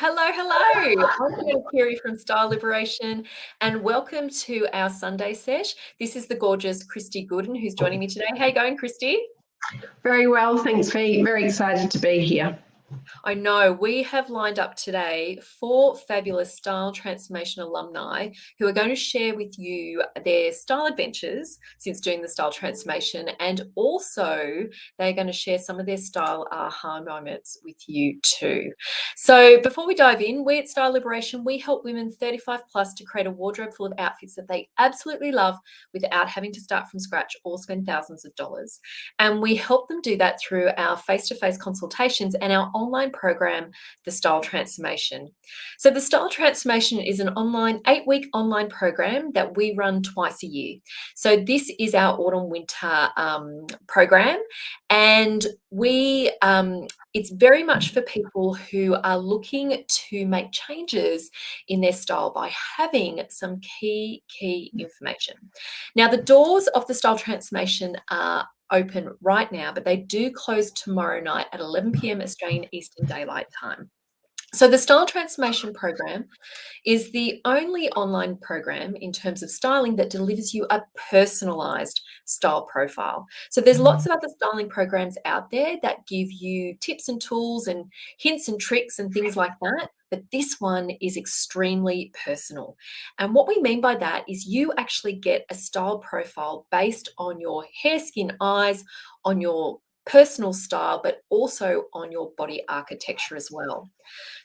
Hello, hello. I'm Fiona Keary from Style Liberation, and welcome to our Sunday Sesh. This is the gorgeous Christy Gooden who's joining me today. How you going, Christy? Very well, thanks, Fee. Very excited to be here. I know we have lined up today 4 fabulous style transformation alumni who are going to share with you their style adventures since doing the style transformation, and also they're going to share some of their style aha moments with you too. So before we dive in, we at Style Liberation, we help women 35 plus to create a wardrobe full of outfits that they absolutely love without having to start from scratch or spend thousands of dollars. And we help them do that through our face-to-face consultations and our online program, The Style Transformation. So The Style Transformation is an 8-week online program that we run twice a year. So this is our autumn-winter program, and it's very much for people who are looking to make changes in their style by having some key information. Now, the doors of the Style Transformation are open right now, but they do close tomorrow night at 11 p.m. Australian Eastern Daylight Time. So the Style Transformation program is the only online program in terms of styling that delivers you a personalized style profile. So there's lots of other styling programs out there that give you tips and tools and hints and tricks and things like that, but this one is extremely personal. And what we mean by that is you actually get a style profile based on your hair, skin, eyes, on your personal style, but also on your body architecture as well.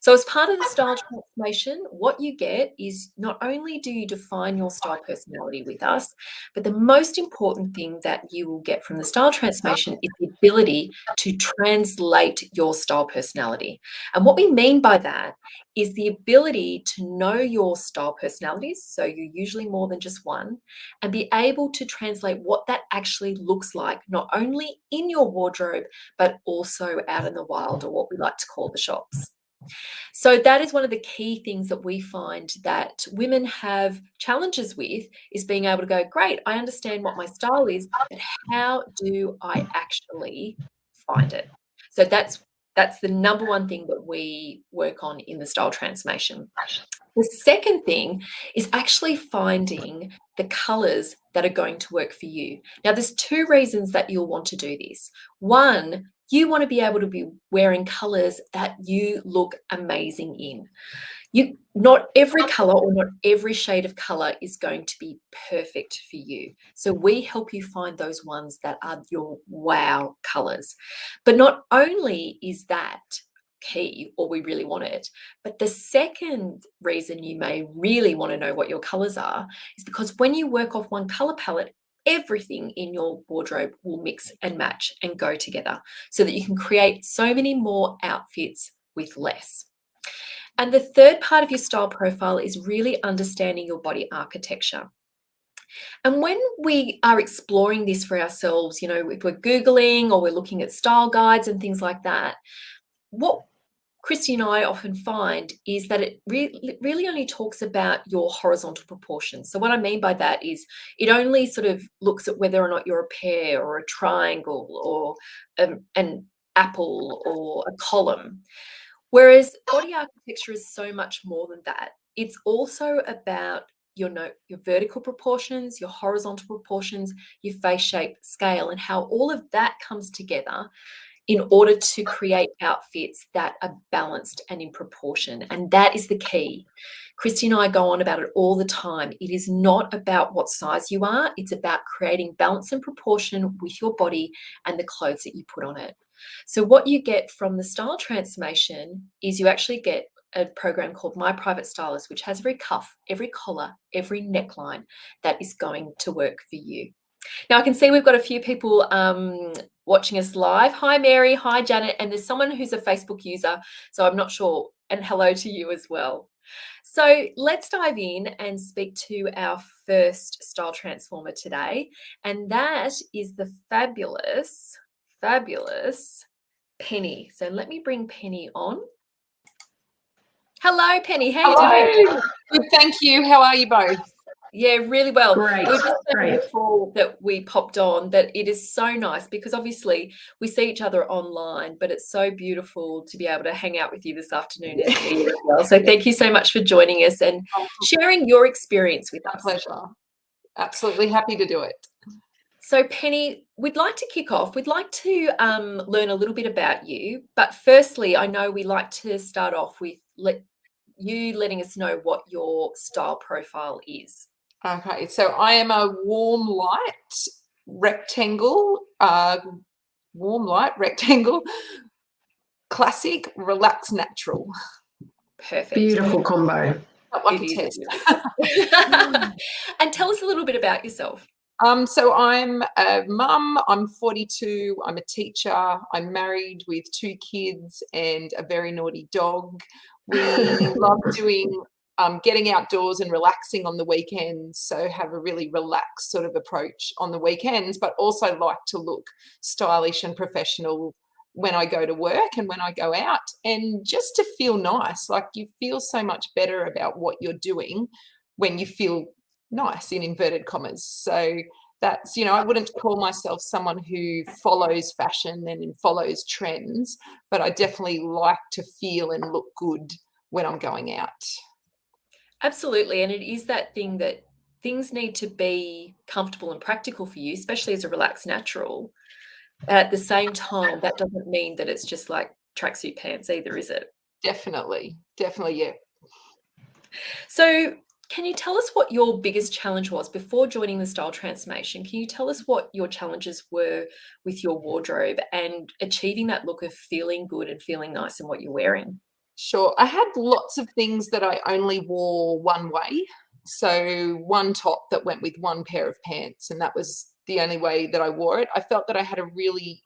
So as part of the style transformation, what you get is not only do you define your style personality with us, but the most important thing that you will get from the style transformation is the ability to translate your style personality. And what we mean by that is the ability to know your style personalities, so you're usually more than just one, and be able to translate what that actually looks like, not only in your wardrobe, but also out in the wild, or what we like to call the shops. So that is one of the key things that we find that women have challenges with, is being able to go, great, I understand what my style is, but how do I actually find it? So that's the number one thing that we work on in the style transformation. The second thing is actually finding the colors that are going to work for you. Now, there's 2 reasons that you'll want to do this. One, you want to be able to be wearing colors that you look amazing in. Not every color or not every shade of color is going to be perfect for you. So we help you find those ones that are your wow colors. But not only is that key, or we really want it, but the second reason you may really want to know what your colors are is because when you work off one color palette, everything in your wardrobe will mix and match and go together so that you can create so many more outfits with less. And the third part of your style profile is really understanding your body architecture. And when we are exploring this for ourselves, if we're Googling or we're looking at style guides and things like that, what Christy and I often find is that it really only talks about your horizontal proportions. So what I mean by that is it only sort of looks at whether or not you're a pear or a triangle or an apple or a column. Whereas body architecture is so much more than that. It's also about your vertical proportions, your horizontal proportions, your face shape, scale, and how all of that comes together in order to create outfits that are balanced and in proportion. And that is the key. Christy and I go on about it all the time. It is not about what size you are. It's about creating balance and proportion with your body and the clothes that you put on it. So what you get from the style transformation is you actually get a program called My Private Stylist, which has every cuff, every collar, every neckline that is going to work for you. Now, I can see we've got a few people watching us live. Hi, Mary. Hi, Janet. And there's someone who's a Facebook user, so I'm not sure. And hello to you as well. So let's dive in and speak to our first style transformer today. And that is the fabulous Penny. So let me bring Penny on. Hello, Penny. How are you doing? Good, thank you. How are you both? Yeah, really well. Great, We were just saying great. before that we popped on that it is so nice because obviously we see each other online, but it's so beautiful to be able to hang out with you this afternoon and see you as well. So thank you so much for joining us and sharing your experience with My us. pleasure. Absolutely happy to do it. So Penny, we'd like to kick off. We'd like to learn a little bit about you, but firstly, I know we like to start off with letting us know what your style profile is. Okay, so I am a warm light rectangle, classic, relaxed, natural. Perfect. Beautiful combo. Not like It a is test. And tell us a little bit about yourself. So I'm a mum, I'm 42, I'm a teacher, I'm married with 2 kids and a very naughty dog. We love doing getting outdoors and relaxing on the weekends, so have a really relaxed sort of approach on the weekends, but also like to look stylish and professional when I go to work and when I go out, and just to feel nice. Like, you feel so much better about what you're doing when you feel nice, in inverted commas. So that's, I wouldn't call myself someone who follows fashion and follows trends, but I definitely like to feel and look good when I'm going out. Absolutely. And it is that thing that things need to be comfortable and practical for you, especially as a relaxed natural. At the same time, that doesn't mean that it's just like tracksuit pants either, is it? Definitely, yeah. So can you tell us what your biggest challenge was before joining the style transformation? Can you tell us what your challenges were with your wardrobe and achieving that look of feeling good and feeling nice in what you're wearing? Sure. I had lots of things that I only wore one way. So one top that went with one pair of pants, and that was the only way that I wore it. I felt that I had a really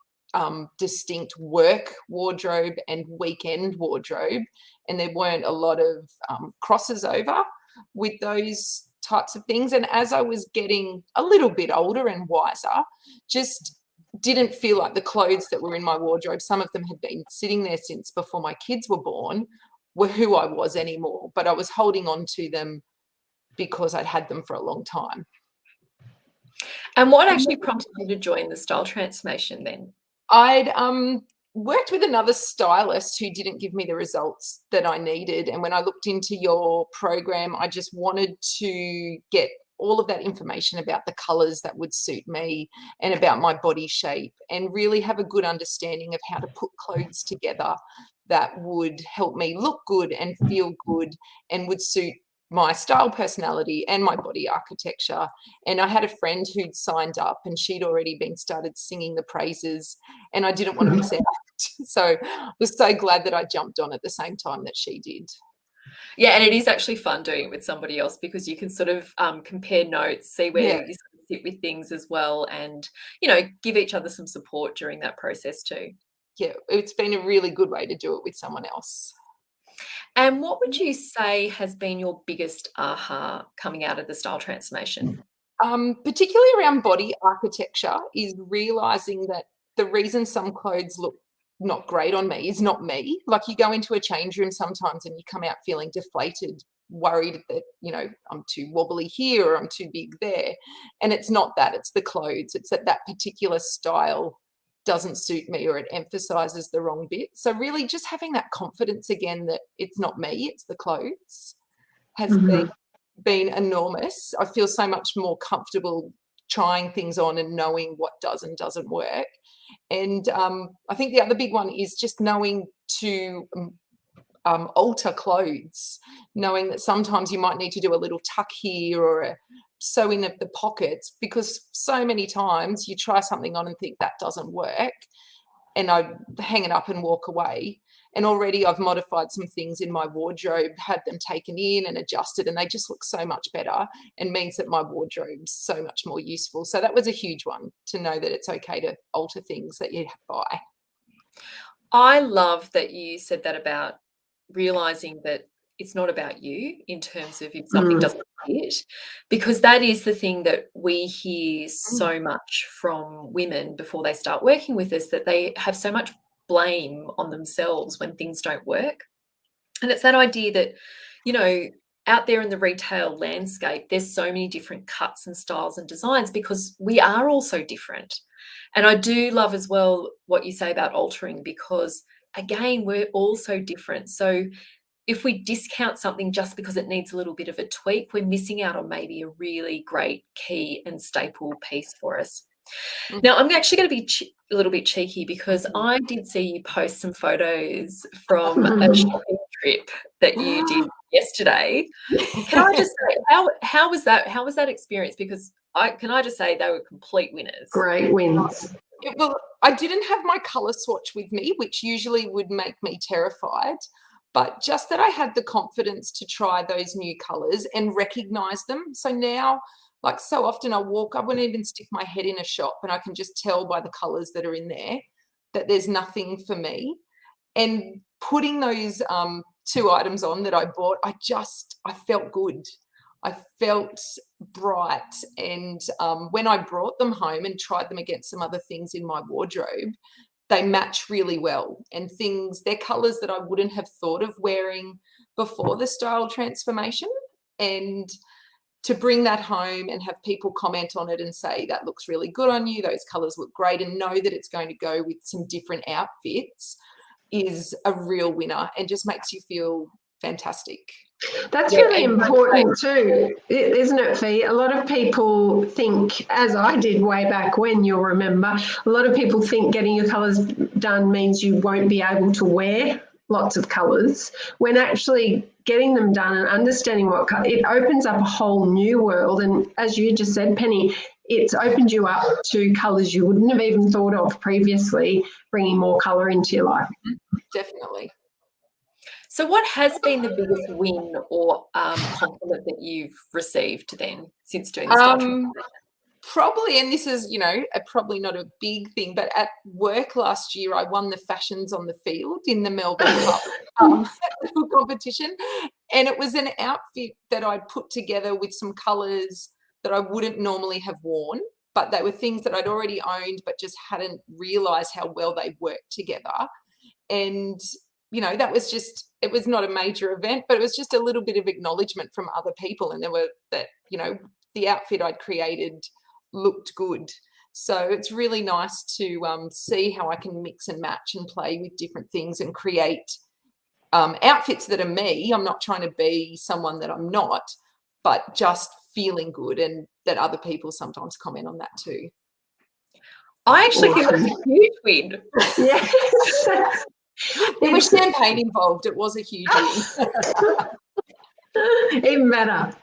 distinct work wardrobe and weekend wardrobe, and there weren't a lot of crosses over with those types of things. And as I was getting a little bit older and wiser, just didn't feel like the clothes that were in my wardrobe, some of them had been sitting there since before my kids were born, were who I was anymore. But I was holding on to them because I'd had them for a long time. And what actually prompted you to join the style transformation then? I'd worked with another stylist who didn't give me the results that I needed. And when I looked into your program, I just wanted to get all of that information about the colors that would suit me and about my body shape, and really have a good understanding of how to put clothes together that would help me look good and feel good and would suit my style, personality, and my body architecture. And I had a friend who'd signed up and she'd already been started singing the praises, and I didn't want to miss out. So I was so glad that I jumped on at the same time that she did. Yeah, and it is actually fun doing it with somebody else because you can sort of compare notes, see where Yeah. you sort of sit with things as well, and give each other some support during that process too. Yeah, it's been a really good way to do it with someone else. And what would you say has been your biggest aha coming out of the style transformation? Particularly around body architecture, is realizing that the reason some clothes look not great on me is not me. Like, you go into a change room sometimes and you come out feeling deflated, worried that, I'm too wobbly here or I'm too big there. And it's not that, it's the clothes. It's that particular style doesn't suit me, or it emphasizes the wrong bit. So really just having that confidence again that it's not me, it's the clothes, has been enormous. I feel so much more comfortable trying things on and knowing what does and doesn't work. And I think the other big one is just knowing to alter clothes, knowing that sometimes you might need to do a little tuck here or a sew in at the pockets, because so many times you try something on and think that doesn't work, and I hang it up and walk away. And already I've modified some things in my wardrobe, had them taken in and adjusted, and they just look so much better, and means that my wardrobe's so much more useful. So that was a huge one, to know that it's okay to alter things that you buy. I love that you said that about realizing that it's not about you in terms of if something doesn't fit, because that is the thing that we hear so much from women before they start working with us, that they have so much blame on themselves when things don't work. And it's that idea that, out there in the retail landscape, there's so many different cuts and styles and designs because we are all so different. And I do love as well what you say about altering, because again, we're all so different. So if we discount something just because it needs a little bit of a tweak, we're missing out on maybe a really great key and staple piece for us. Now, I'm actually going to be a little bit cheeky because I did see you post some photos from a shopping trip that you did yesterday. Can I just say, how was that? How was that experience? Because can I just say they were complete winners. Great wins. Well, I didn't have my colour swatch with me, which usually would make me terrified. But just that I had the confidence to try those new colours and recognise them. So now, like so often I wouldn't even stick my head in a shop and I can just tell by the colours that are in there that there's nothing for me. And putting those 2 items on that I bought, I felt good. I felt bright. And when I brought them home and tried them against some other things in my wardrobe, they match really well, and they're colours that I wouldn't have thought of wearing before the style transformation. And to bring that home and have people comment on it and say, that looks really good on you, those colours look great, and know that it's going to go with some different outfits is a real winner and just makes you feel fantastic. That's really important too, isn't it, Fee? A lot of people think, as I did way back when, you'll remember, a lot of people think getting your colours done means you won't be able to wear lots of colours, when actually getting them done and understanding it opens up a whole new world. And as you just said, Penny, it's opened you up to colours you wouldn't have even thought of previously, bringing more colour into your life. Definitely. So what has been the biggest win or compliment that you've received then since doing the style transformation? Probably, and this is, probably not a big thing, but at work last year, I won the Fashions on the Field in the Melbourne Cup competition. And it was an outfit that I'd put together with some colours that I wouldn't normally have worn, but they were things that I'd already owned, but just hadn't realised how well they worked together. And that was it was not a major event, but it was just a little bit of acknowledgement from other people. And the outfit I'd created looked good. So it's really nice to see how I can mix and match and play with different things and create outfits that are me. I'm not trying to be someone that I'm not, but just feeling good, and that other people sometimes comment on that too. I actually think that's a huge win. Yes. There was champagne involved. It was a huge win. Even better.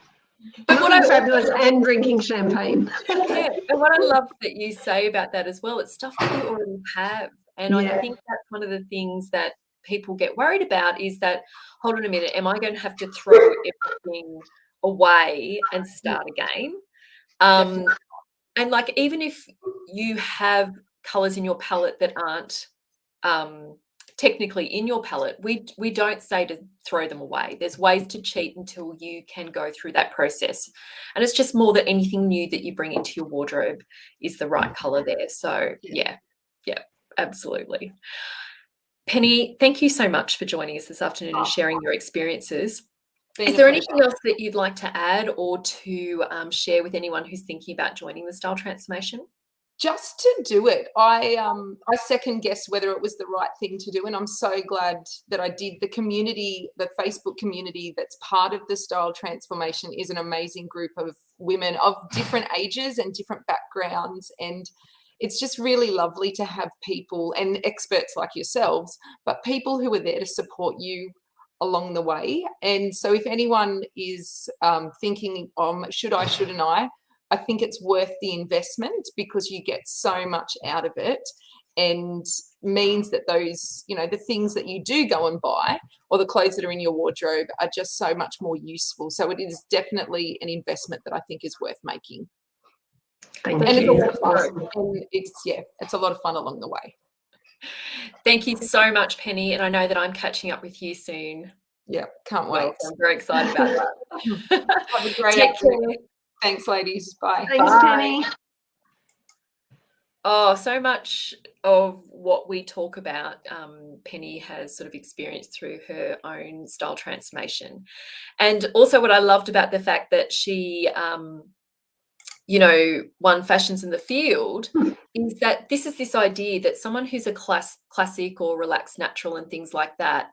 But what fabulous and drinking champagne. Yeah, and what I love that you say about that as well, it's stuff that you already have. And I think that's one of the things that people get worried about is that, hold on a minute, am I going to have to throw everything away and start again? And like, even if you have colours in your palette that aren't technically in your palette, we don't say to throw them away. There's ways to cheat until you can go through that process. And it's just more that anything new that you bring into your wardrobe is the right colour there. So yeah, absolutely. Penny, thank you so much for joining us this afternoon and sharing your experiences. Is there anything else that you'd like to add or to share with anyone who's thinking about joining the style transformation? Just to do it. I second guessed whether it was the right thing to do, and I'm so glad that I did. The community, the Facebook community that's part of the style transformation, is an amazing group of women of different ages and different backgrounds, and it's just really lovely to have people and experts like yourselves, but people who are there to support you along the way. And so if anyone is thinking, should I, shouldn't I think it's worth the investment, because you get so much out of it, and means that those, the things that you do go and buy, or the clothes that are in your wardrobe, are just so much more useful. So it is definitely an investment that I think is worth making. Thank you. It's a lot of fun. And it's a lot of fun along the way. Thank you so much, Penny. And I know that I'm catching up with you soon. Yeah, can't wait. I'm very excited about that. Have a great afternoon. Thanks, ladies. Bye. Thanks, Penny. Oh, so much of what we talk about, Penny has sort of experienced through her own style transformation. And also, what I loved about the fact that she, won Fashions in the Field is that this is this idea that someone who's a classic or relaxed natural and things like that,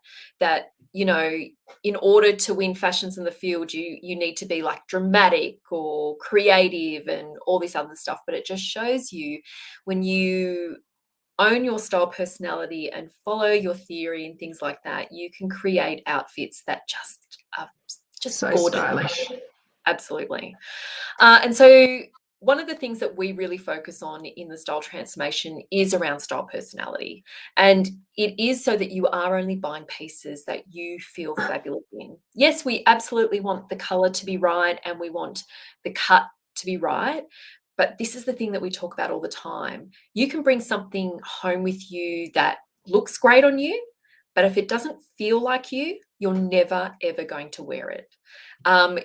in order to win Fashions in the Field, you need to be like dramatic or creative and all this other stuff. But it just shows you when you own your style personality and follow your theory and things like that, you can create outfits that just are just So gorgeous. stylish. Absolutely. And so one of the things that we really focus on in the style transformation is around style personality. And it is so that you are only buying pieces that you feel fabulous in. Yes, we absolutely want the color to be right and we want the cut to be right. But this is the thing that we talk about all the time. You can bring something home with you that looks great on you, but if it doesn't feel like you, you're never, ever going to wear it.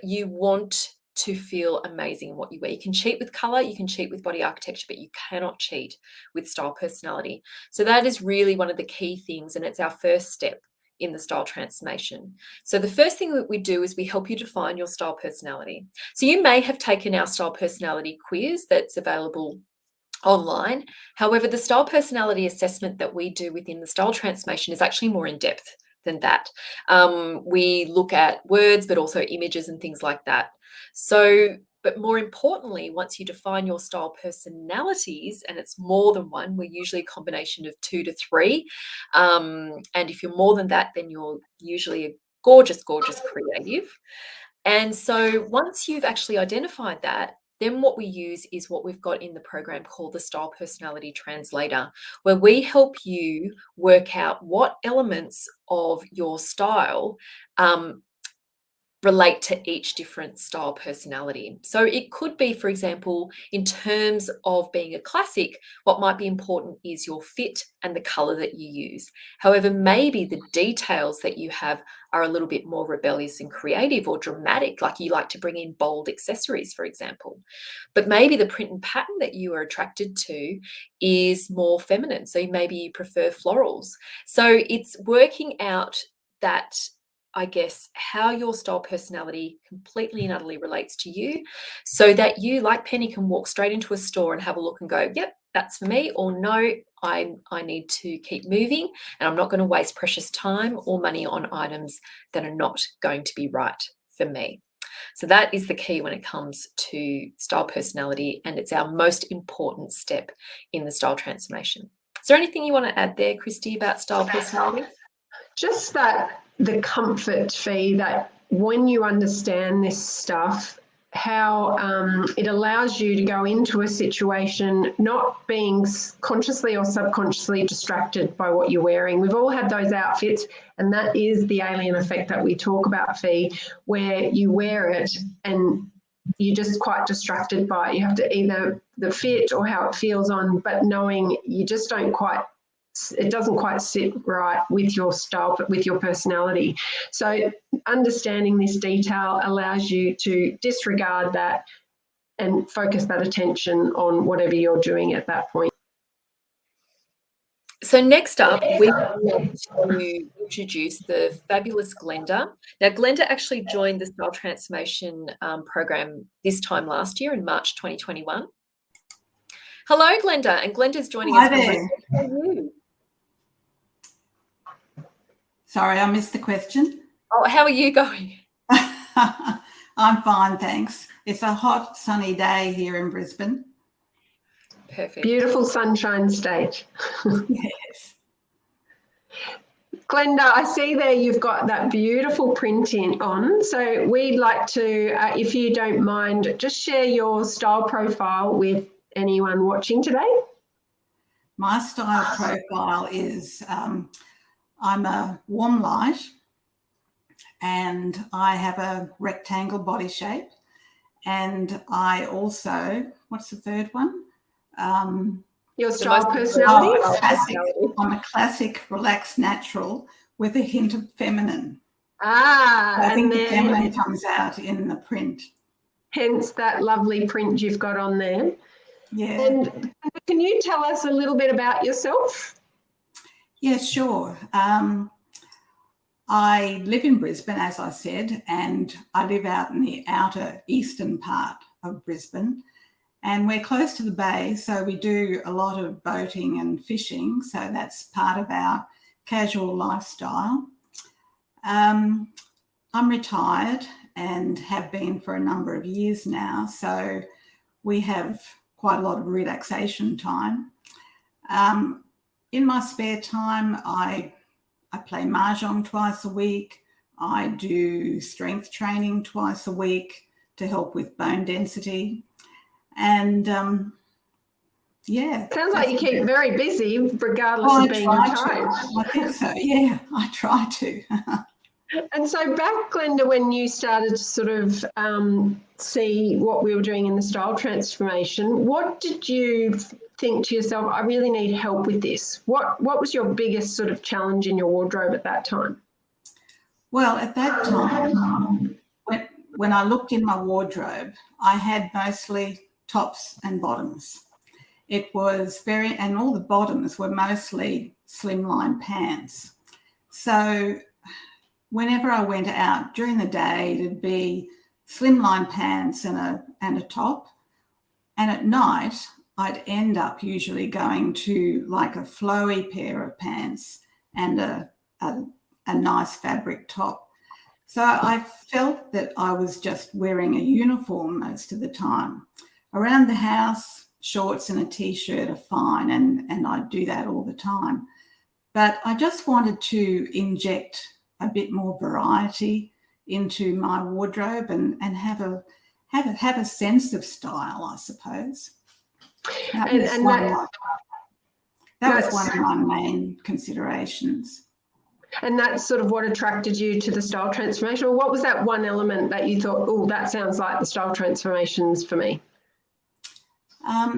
You want to feel amazing in what you wear. You can cheat with color, you can cheat with body architecture, but you cannot cheat with style personality. So that is really one of the key things, and it's our first step in the style transformation. So the first thing that we do is we help you define your style personality. So you may have taken our style personality quiz that's available online. However, the style personality assessment that we do within the style transformation is actually more in depth than that. We look at words, but also images and things like that. So, but more importantly, once you define your style personalities, and it's more than one, we're usually a combination of 2 to 3. And if you're more than that, then you're usually a gorgeous, gorgeous creative. And so once you've actually identified that, then what we use is what we've got in the program called the Style Personality Translator, where we help you work out what elements of your style relate to each different style personality. So it could be, for example, in terms of being a classic, what might be important is your fit and the color that you use. However, maybe the details that you have are a little bit more rebellious and creative or dramatic, like you like to bring in bold accessories, for example. But maybe the print and pattern that you are attracted to is more feminine. So maybe you prefer florals. So it's working out that, I guess, how your style personality completely and utterly relates to you, so that you, like Penny, can walk straight into a store and have a look and go, yep, that's for me, or no, I need to keep moving and I'm not going to waste precious time or money on items that are not going to be right for me. So that is the key when it comes to style personality, and it's our most important step in the style transformation. Is there anything you want to add there, Christy, about style personality? Just that the comfort fee that when you understand this stuff, how it allows you to go into a situation not being consciously or subconsciously distracted by what you're wearing. We've all had those outfits, and that is the alien effect that we talk about, Fee, where you wear it and you're just quite distracted by it. You have to either the fit or how it feels on, but knowing you just don't quite, it doesn't quite sit right with your style, but with your personality. So understanding this detail allows you to disregard that and focus that attention on whatever you're doing at that point. So next up, we want to introduce the fabulous Glenda. Now, Glenda actually joined the Style Transformation program this time last year in March 2021. Hello, Glenda, and Glenda's joining us. Hi there. How are you? Sorry, I missed the question. Oh, how are you going? I'm fine, thanks. It's a hot, sunny day here in Brisbane. Perfect. Beautiful sunshine state. Yes. Glenda, I see there you've got that beautiful print on. So we'd like to, if you don't mind, just share your style profile with anyone watching today. My style profile is I'm a warm light and I have a rectangle body shape, and I also, what's the third one? Your style personality? I'm a classic, relaxed, natural with a hint of feminine. I think the feminine comes out in the print. Hence that lovely print you've got on there. Yeah. And can you tell us a little bit about yourself? Yeah, sure. I live in Brisbane, as I said, and I live out in the outer eastern part of Brisbane. And we're close to the bay, so we do a lot of boating and fishing. So that's part of our casual lifestyle. I'm retired and have been for a number of years now. So we have quite a lot of relaxation time. In my spare time, I play mahjong twice a week. I do strength training twice a week to help with bone density. And yeah. Sounds like you keep very busy regardless of being retired. I think so, yeah, I try to. And so back, Glenda, when you started to sort of see what we were doing in the style transformation, what did you think to yourself, I really need help with this? What was your biggest sort of challenge in your wardrobe at that time? Well, at that time, when I looked in my wardrobe, I had mostly tops and bottoms. It was and all the bottoms were mostly slimline pants. So whenever I went out during the day, it'd be slimline pants and a top. And at night, I'd end up usually going to like a flowy pair of pants and a nice fabric top. So I felt that I was just wearing a uniform most of the time. Around the house, shorts and a t-shirt are fine, and I do that all the time. But I just wanted to inject a bit more variety into my wardrobe and have a sense of style, I suppose. That was one of my main considerations. And that's sort of what attracted you to the style transformation? Or what was that one element that you thought, oh, that sounds like the style transformations for me?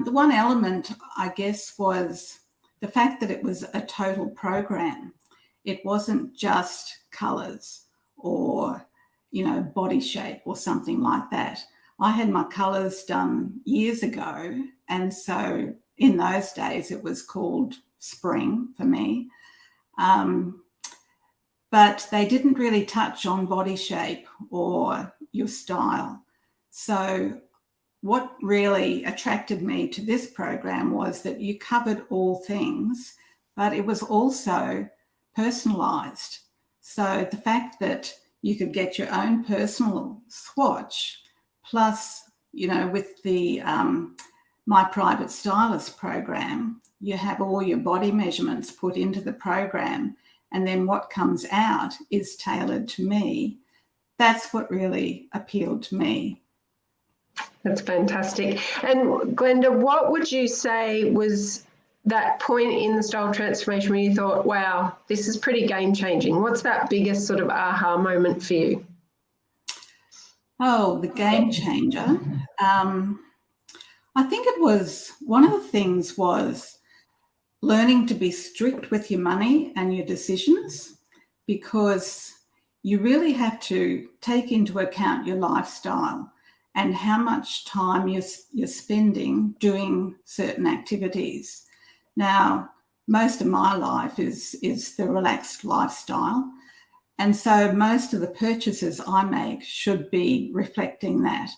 The one element, I guess, was the fact that it was a total program. It wasn't just colours or, body shape or something like that. I had my colours done years ago, and so in those days it was called spring for me. But they didn't really touch on body shape or your style. So what really attracted me to this program was that you covered all things, but it was also personalised. So the fact that you could get your own personal swatch, plus, with the My Private Stylist program, you have all your body measurements put into the program, and then what comes out is tailored to me. That's what really appealed to me. That's fantastic. And Glenda, what would you say was that point in the style transformation where you thought, wow, this is pretty game changing? What's that biggest sort of aha moment for you? Oh, the game changer. I think it was, one of the things was learning to be strict with your money and your decisions, because you really have to take into account your lifestyle and how much time you're spending doing certain activities. Now, most of my life is the relaxed lifestyle. And so most of the purchases I make should be reflecting that.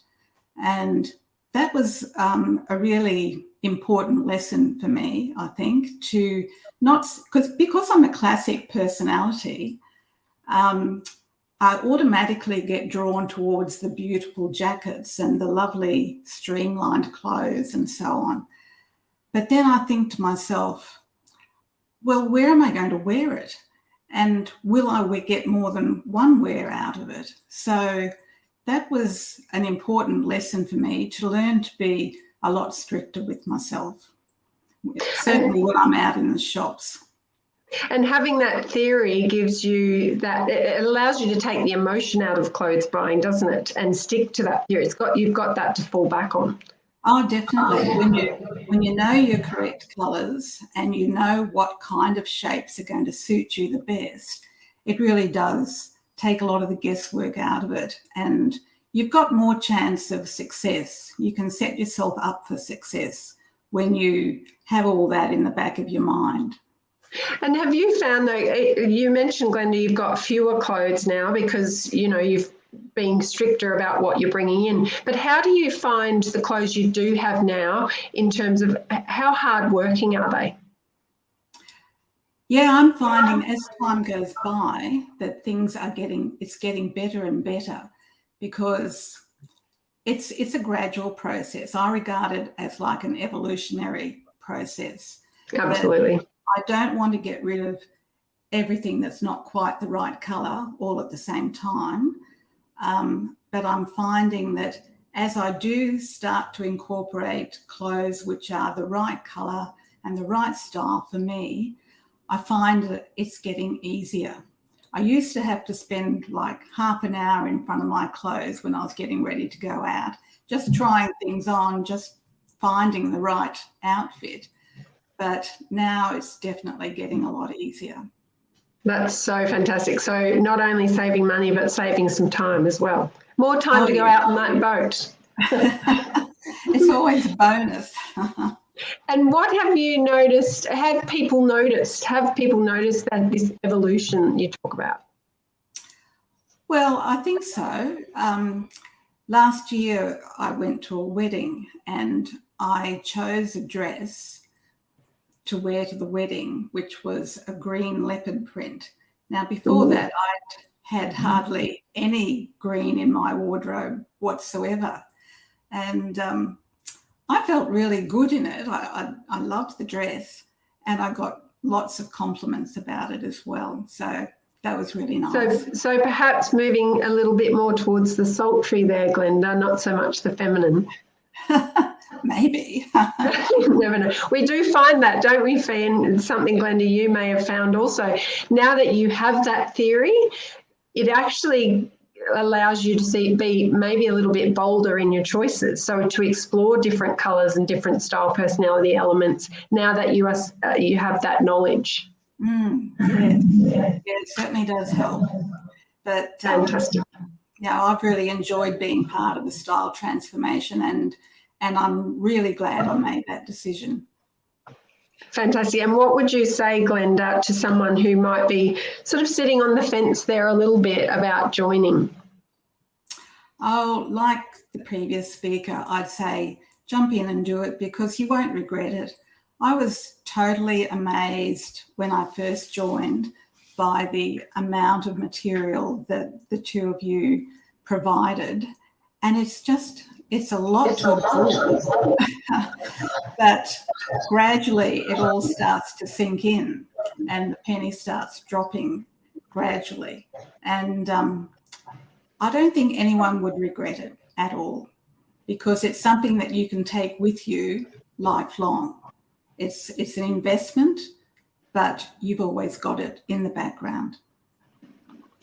And that was a really important lesson for me, I think, to not, because I'm a classic personality, I automatically get drawn towards the beautiful jackets and the lovely streamlined clothes and so on. But then I think to myself, well, where am I going to wear it? And will I get more than one wear out of it? So that was an important lesson for me, to learn to be a lot stricter with myself, certainly when I'm out in the shops. And having that theory gives you that, it allows you to take the emotion out of clothes buying, doesn't it? And stick to that theory. You've got that to fall back on. Oh, definitely. When you know your correct colours and you know what kind of shapes are going to suit you the best, it really does take a lot of the guesswork out of it, and you've got more chance of success. You can set yourself up for success when you have all that in the back of your mind. And have you found, though, you mentioned, Glenda, you've got fewer clothes now because, you know, you've been stricter about what you're bringing in. But how do you find the clothes you do have now in terms of how hard working are they? Yeah, I'm finding as time goes by that things are getting better and better, because it's a gradual process. I regard it as like an evolutionary process. Absolutely. I don't want to get rid of everything that's not quite the right colour all at the same time. But I'm finding that as I do start to incorporate clothes which are the right colour and the right style for me, I find that it's getting easier. I used to have to spend like half an hour in front of my clothes when I was getting ready to go out, just trying things on, just finding the right outfit. But now it's definitely getting a lot easier. That's so fantastic. So not only saving money, but saving some time as well. More time to go out on that boat. It's always a bonus. And what have you noticed? Have people noticed that this evolution you talk about? Well, I think so. Last year I went to a wedding and I chose a dress to wear to the wedding, which was a green leopard print. Now, before that, I'd had hardly any green in my wardrobe whatsoever. And I felt really good in it. I loved the dress, and I got lots of compliments about it as well. So that was really nice. So perhaps moving a little bit more towards the sultry there, Glenda, not so much the feminine. Maybe. You never know. We do find that, don't we, Fee? And something, Glenda, you may have found also. Now that you have that theory, it actually allows you to be maybe a little bit bolder in your choices. So to explore different colours and different style personality elements now that you have that knowledge. Yeah, it certainly does help. But fantastic. Yeah, I've really enjoyed being part of the style transformation, and I'm really glad I made that decision. Fantastic. And what would you say, Glenda, to someone who might be sort of sitting on the fence there a little bit about joining? Oh, like the previous speaker, I'd say jump in and do it, because you won't regret it. I was totally amazed when I first joined by the amount of material that the two of you provided. And it's a lot to absorb. But gradually it all starts to sink in and the penny starts dropping gradually. And I don't think anyone would regret it at all, because it's something that you can take with you lifelong. It's an investment, but you've always got it in the background.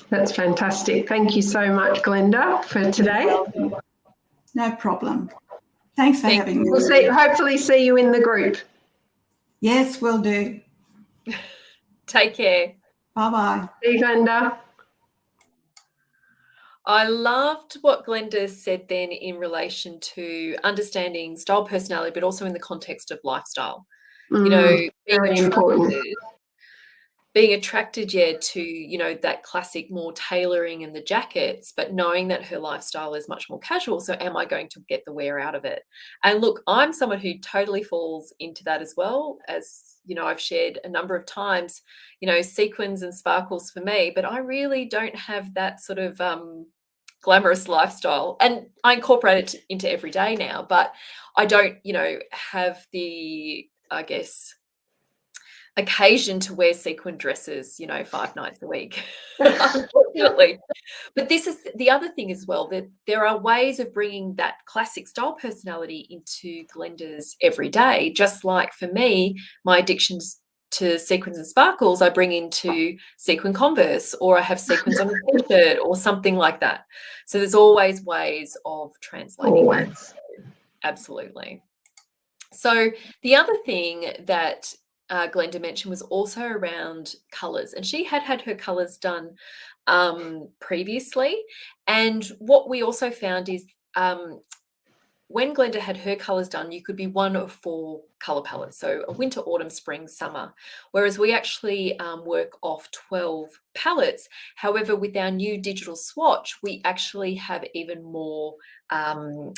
That's fantastic. Thank you so much, Glenda, for today. No problem. Thanks for having me. We'll hopefully see you in the group. Yes, will do. Take care. Bye-bye. See you, Glenda. I loved what Glenda said then in relation to understanding style personality, but also in the context of lifestyle. You know, very important. Being attracted, to, that classic more tailoring and the jackets, but knowing that her lifestyle is much more casual. So am I going to get the wear out of it? And look, I'm someone who totally falls into that as well. As, I've shared a number of times, sequins and sparkles for me, but I really don't have that sort of glamorous lifestyle. And I incorporate it into every day now, but I don't, have the, I guess, occasion to wear sequin dresses, 5 nights a week, unfortunately. But this is the other thing as well, that there are ways of bringing that classic style personality into Glenda's everyday. Just like for me, my addictions to sequins and sparkles, I bring into sequin Converse, or I have sequins on a t-shirt or something like that. So there's always ways of translating that. Absolutely. So the other thing that Glenda mentioned was also around colours, and she had her colours done previously. And what we also found is when Glenda had her colours done, you could be one of 4 color palette, so a winter, autumn, spring, summer, whereas we actually work off 12 palettes. However, with our new digital swatch, we actually have even more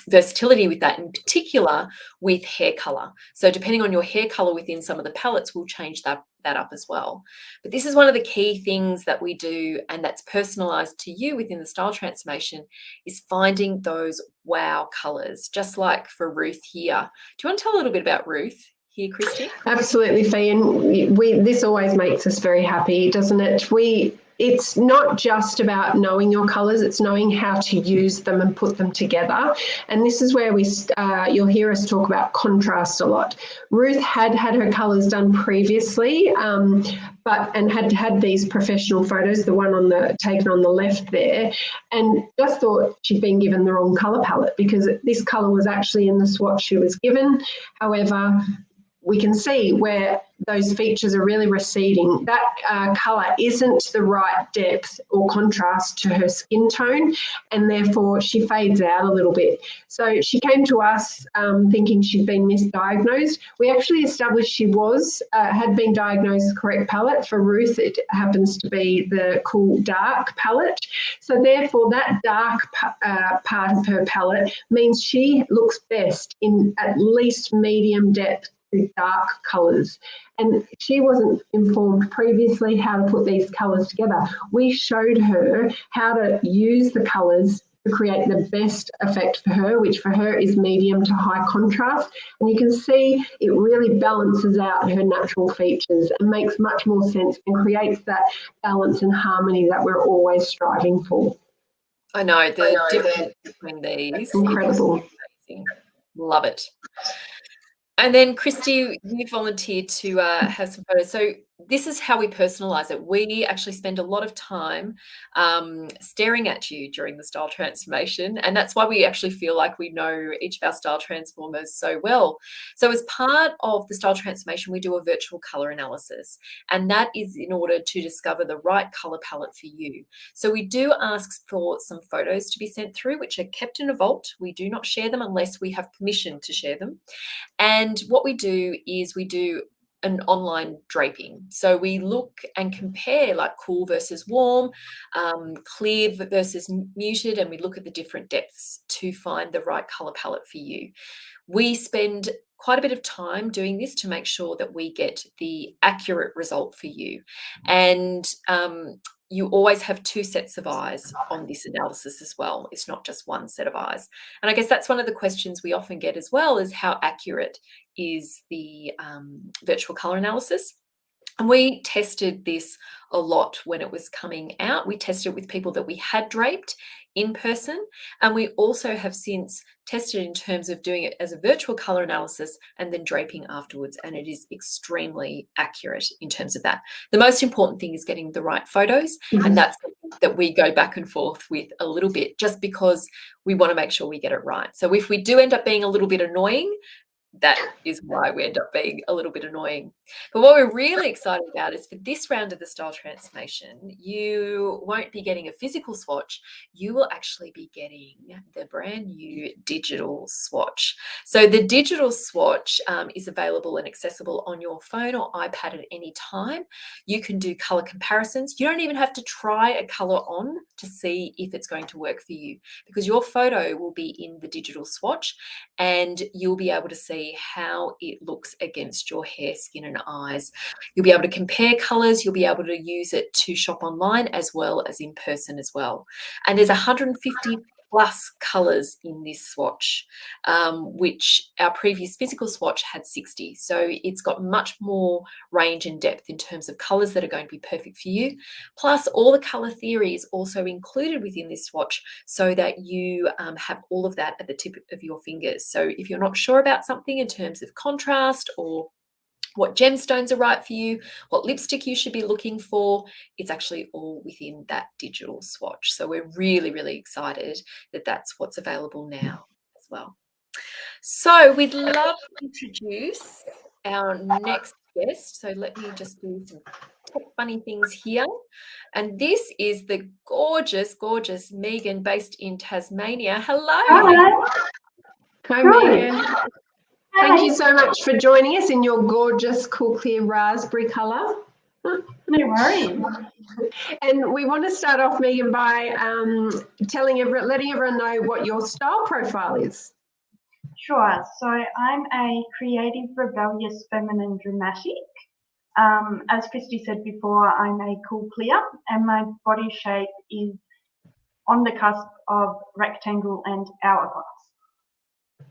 versatility with that, in particular with hair color. So depending on your hair color within some of the palettes, we'll change that up as well. But this is one of the key things that we do, and that's personalized to you within the style transformation, is finding those wow colors, just like for Ruth here. Do you want to tell a little bit about Ruth here, Christy? Absolutely, Fee, and this always makes us very happy, doesn't it? It's not just about knowing your colours, it's knowing how to use them and put them together. And this is where you'll hear us talk about contrast a lot. Ruth had her colours done previously, and had these professional photos, the one taken on the left there, and just thought she'd been given the wrong colour palette because this colour was actually in the swatch she was given. However, we can see where those features are really receding. That colour isn't the right depth or contrast to her skin tone, and therefore she fades out a little bit. So she came to us thinking she'd been misdiagnosed. We actually established she had been diagnosed the correct palette. For Ruth, it happens to be the Cool Dark palette. So therefore that dark part of her palette means she looks best in at least medium depth to dark colours. And she wasn't informed previously how to put these colours together. We showed her how to use the colours to create the best effect for her, which for her is medium to high contrast. And you can see it really balances out her natural features and makes much more sense and creates that balance and harmony that we're always striving for. I know, the difference between these. Incredible. Amazing. Love it. And then, Christy, you volunteered to have some photos. So this is how we personalize it. We actually spend a lot of time staring at you during the style transformation. And that's why we actually feel like we know each of our style transformers so well. So as part of the style transformation, we do a virtual color analysis. And that is in order to discover the right color palette for you. So we do ask for some photos to be sent through, which are kept in a vault. We do not share them unless we have permission to share them. And what we do is we do an online draping. So we look and compare like cool versus warm, clear versus muted, and we look at the different depths to find the right color palette for you. We spend quite a bit of time doing this to make sure that we get the accurate result for you. And you always have two sets of eyes on this analysis as well. It's not just one set of eyes. And I guess that's one of the questions we often get as well, is how accurate is the virtual color analysis? And we tested this a lot when it was coming out. We tested it with people that we had draped in person, and we also have since tested in terms of doing it as a virtual color analysis and then draping afterwards, and it is extremely accurate in terms of that. The most important thing is getting the right photos, and that's something that we go back and forth with a little bit, just because we want to make sure we get it right. So if we do end up being a little bit annoying, that is why we end up being a little bit annoying. But what we're really excited about is for this round of the style transformation, you won't be getting a physical swatch, you will actually be getting the brand new digital swatch. So the digital swatch is available and accessible on your phone or iPad at any time. You can do color comparisons. You don't even have to try a color on to see if it's going to work for you, because your photo will be in the digital swatch and you'll be able to see how it looks against your hair, skin and eyes. You'll be able to compare colors. You'll be able to use it to shop online as well as in person as well. And there's 150 plus colors in this swatch, which our previous physical swatch had 60. So it's got much more range and depth in terms of colors that are going to be perfect for you. Plus all the color theory is also included within this swatch so that you have all of that at the tip of your fingers. So if you're not sure about something in terms of contrast or what gemstones are right for you, what lipstick you should be looking for, it's actually all within that digital swatch. So we're really, really excited that that's what's available now as well. So we'd love to introduce our next guest. So let me just do some funny things here. And this is the gorgeous, gorgeous Megan based in Tasmania. Hello. Hi, Megan. Thank you so much for joining us in your gorgeous, cool, clear raspberry colour. No worries. And we want to start off, Megan, by letting everyone know what your style profile is. Sure. So I'm a creative, rebellious, feminine, dramatic. As Christy said before, I'm a cool clear, and my body shape is on the cusp of rectangle and hourglass.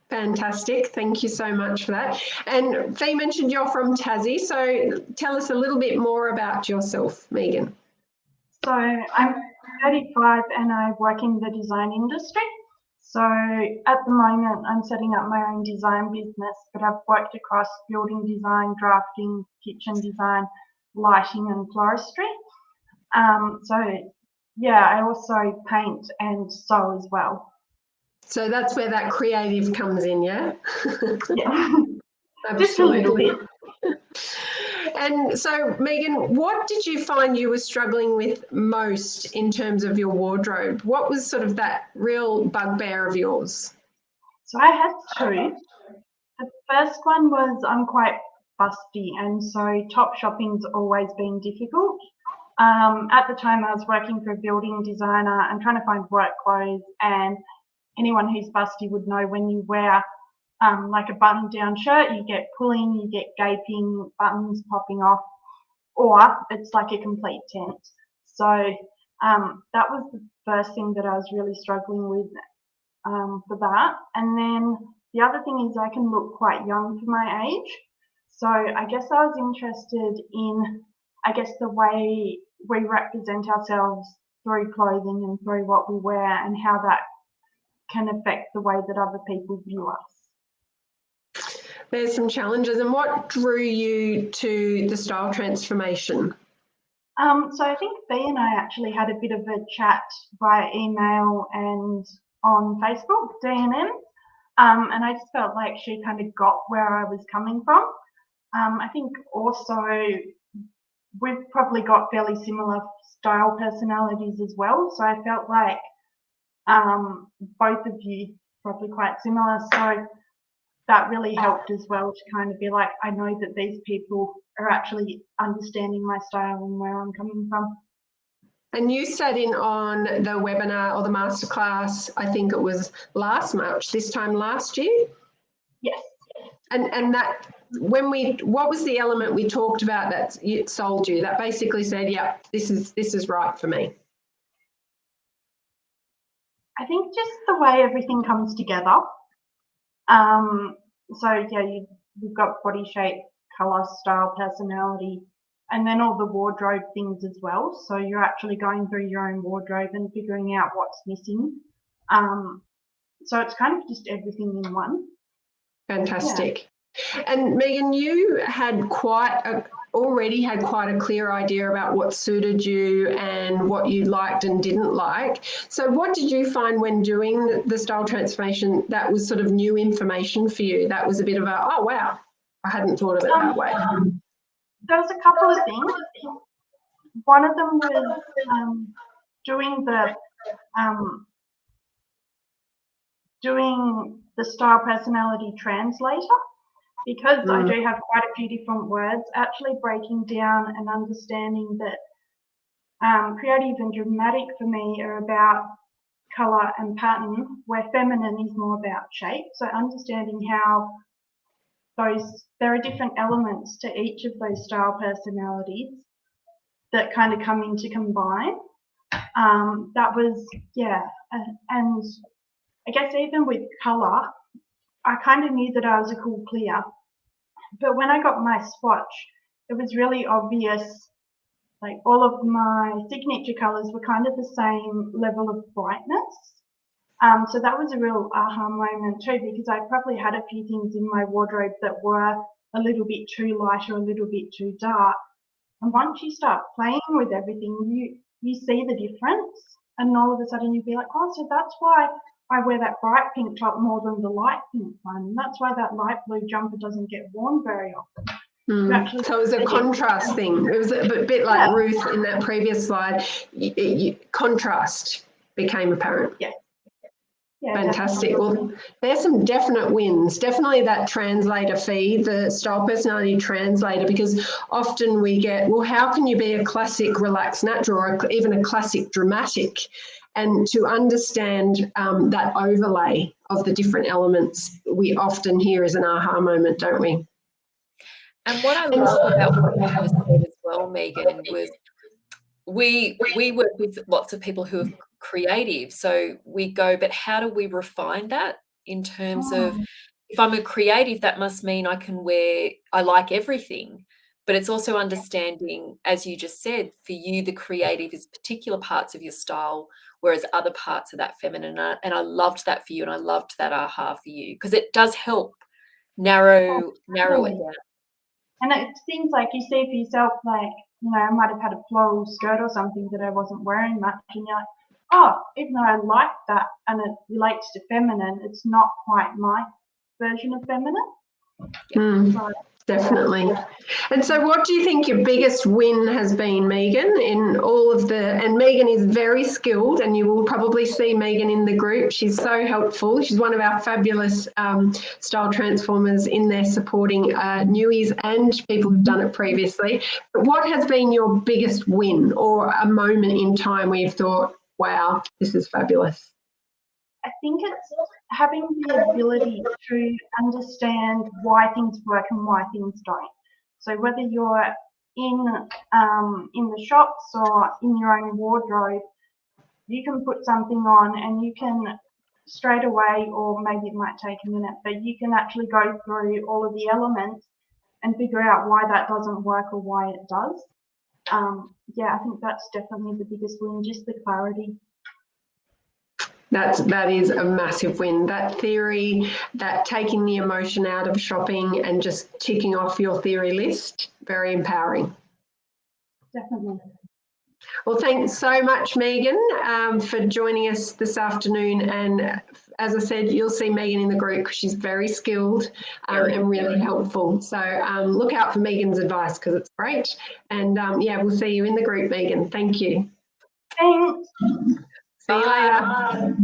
Fantastic. Thank you so much for that. And Fee mentioned you're from Tassie, so tell us a little bit more about yourself, Megan. So I'm 35 and I work in the design industry. So at the moment I'm setting up my own design business, but I've worked across building design, drafting, kitchen design, lighting and floristry. So yeah, I also paint and sew as well. So that's where that creative comes in, yeah? Yeah. Absolutely. Just a little bit. And so, Megan, what did you find you were struggling with most in terms of your wardrobe? What was sort of that real bugbear of yours? So I had two. The first one was I'm quite busty, and so top shopping's always been difficult. At the time I was working for a building designer and trying to find work clothes, and anyone who's busty would know when you wear like a button-down shirt, you get pulling, you get gaping, buttons popping off, or it's like a complete tent. So that was the first thing that I was really struggling with for that. And then the other thing is I can look quite young for my age. So I guess I was interested in, the way we represent ourselves through clothing and through what we wear and how that can affect the way that other people view us. There's some challenges. And what drew you to the style transformation? So I think Bea and I actually had a bit of a chat via email and on Facebook, D&M, and I just felt like she kind of got where I was coming from. I think also we've probably got fairly similar style personalities as well, so I felt like both of you probably quite similar, so that really helped as well to kind of be like, I know that these people are actually understanding my style and where I'm coming from. And you sat in on the webinar or the masterclass, I think it was last March, this time last year? Yes. And that, what was the element we talked about that it sold you, that basically said, yeah, this is right for me? I think just the way everything comes together. So yeah, you've got body shape, colour, style, personality, and then all the wardrobe things as well. So you're actually going through your own wardrobe and figuring out what's missing. So it's kind of just everything in one. Fantastic. Yeah. And Megan, you had already had quite a clear idea about what suited you and what you liked and didn't like. So what did you find when doing the style transformation that was sort of new information for you? That was a bit of a, oh, wow, I hadn't thought of it that way. There was a couple of things. One of them was doing the style personality translator, because I do have quite a few different words, actually breaking down and understanding that creative and dramatic for me are about colour and pattern, where feminine is more about shape. So understanding how there are different elements to each of those style personalities that kind of come into combine. That was, yeah, and I guess even with colour, I kind of knew that I was a cool clear, but when I got my swatch, it was really obvious, like all of my signature colours were kind of the same level of brightness. So that was a real aha moment too, because I probably had a few things in my wardrobe that were a little bit too light or a little bit too dark. And once you start playing with everything, you see the difference, and all of a sudden you'd be like, oh, so that's why I wear that bright pink top more than the light pink one. And that's why that light blue jumper doesn't get worn very often. So it was a contrast thing. It was a bit like Ruth in that previous slide. Contrast became apparent. Yeah. Yeah, Fantastic. definitely. Well, there's some definite wins. Definitely that translator fee, the style personality translator, because often we get, well, how can you be a classic relaxed natural or even a classic dramatic? And to understand that overlay of the different elements, we often hear as an aha moment, don't we? And what I love about what you just said as well, Megan, was we work with lots of people who are creative. So we go, but how do we refine that in terms of, if I'm a creative, that must mean I like everything. But it's also understanding, as you just said, for you, the creative is particular parts of your style, whereas other parts are that feminine. And I loved that for you, and I loved that aha for you, because it does help narrow it down. And it seems like you see for yourself, like, I might have had a floral skirt or something that I wasn't wearing much, and you're like, oh, even though I like that and it relates to feminine, it's not quite my version of feminine. So, Definitely. And so what do you think your biggest win has been, Megan, in all of and Megan is very skilled, and you will probably see Megan in the group. She's so helpful. She's one of our fabulous style transformers in there, supporting newies and people who've done it previously. But what has been your biggest win, or a moment in time where you've thought, wow, this is fabulous? I think it's having the ability to understand why things work and why things don't. So whether you're in the shops or in your own wardrobe, you can put something on and you can straight away, or maybe it might take a minute, but you can actually go through all of the elements and figure out why that doesn't work or why it does. I think that's definitely the biggest win, just the clarity. That is a massive win. That theory, that taking the emotion out of shopping and just ticking off your theory list, very empowering. Definitely. Well, thanks so much, Megan, for joining us this afternoon. And as I said, you'll see Megan in the group because she's very skilled and really helpful. So look out for Megan's advice because it's great. And we'll see you in the group, Megan. Thank you. Thanks. See you later.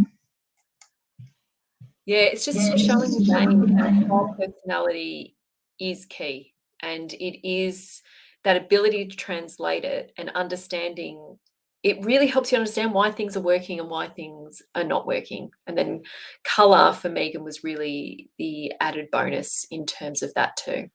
Yeah, it's just showing again that style personality is key, and it is that ability to translate it and understanding. It really helps you understand why things are working and why things are not working. And then colour for Megan was really the added bonus in terms of that too.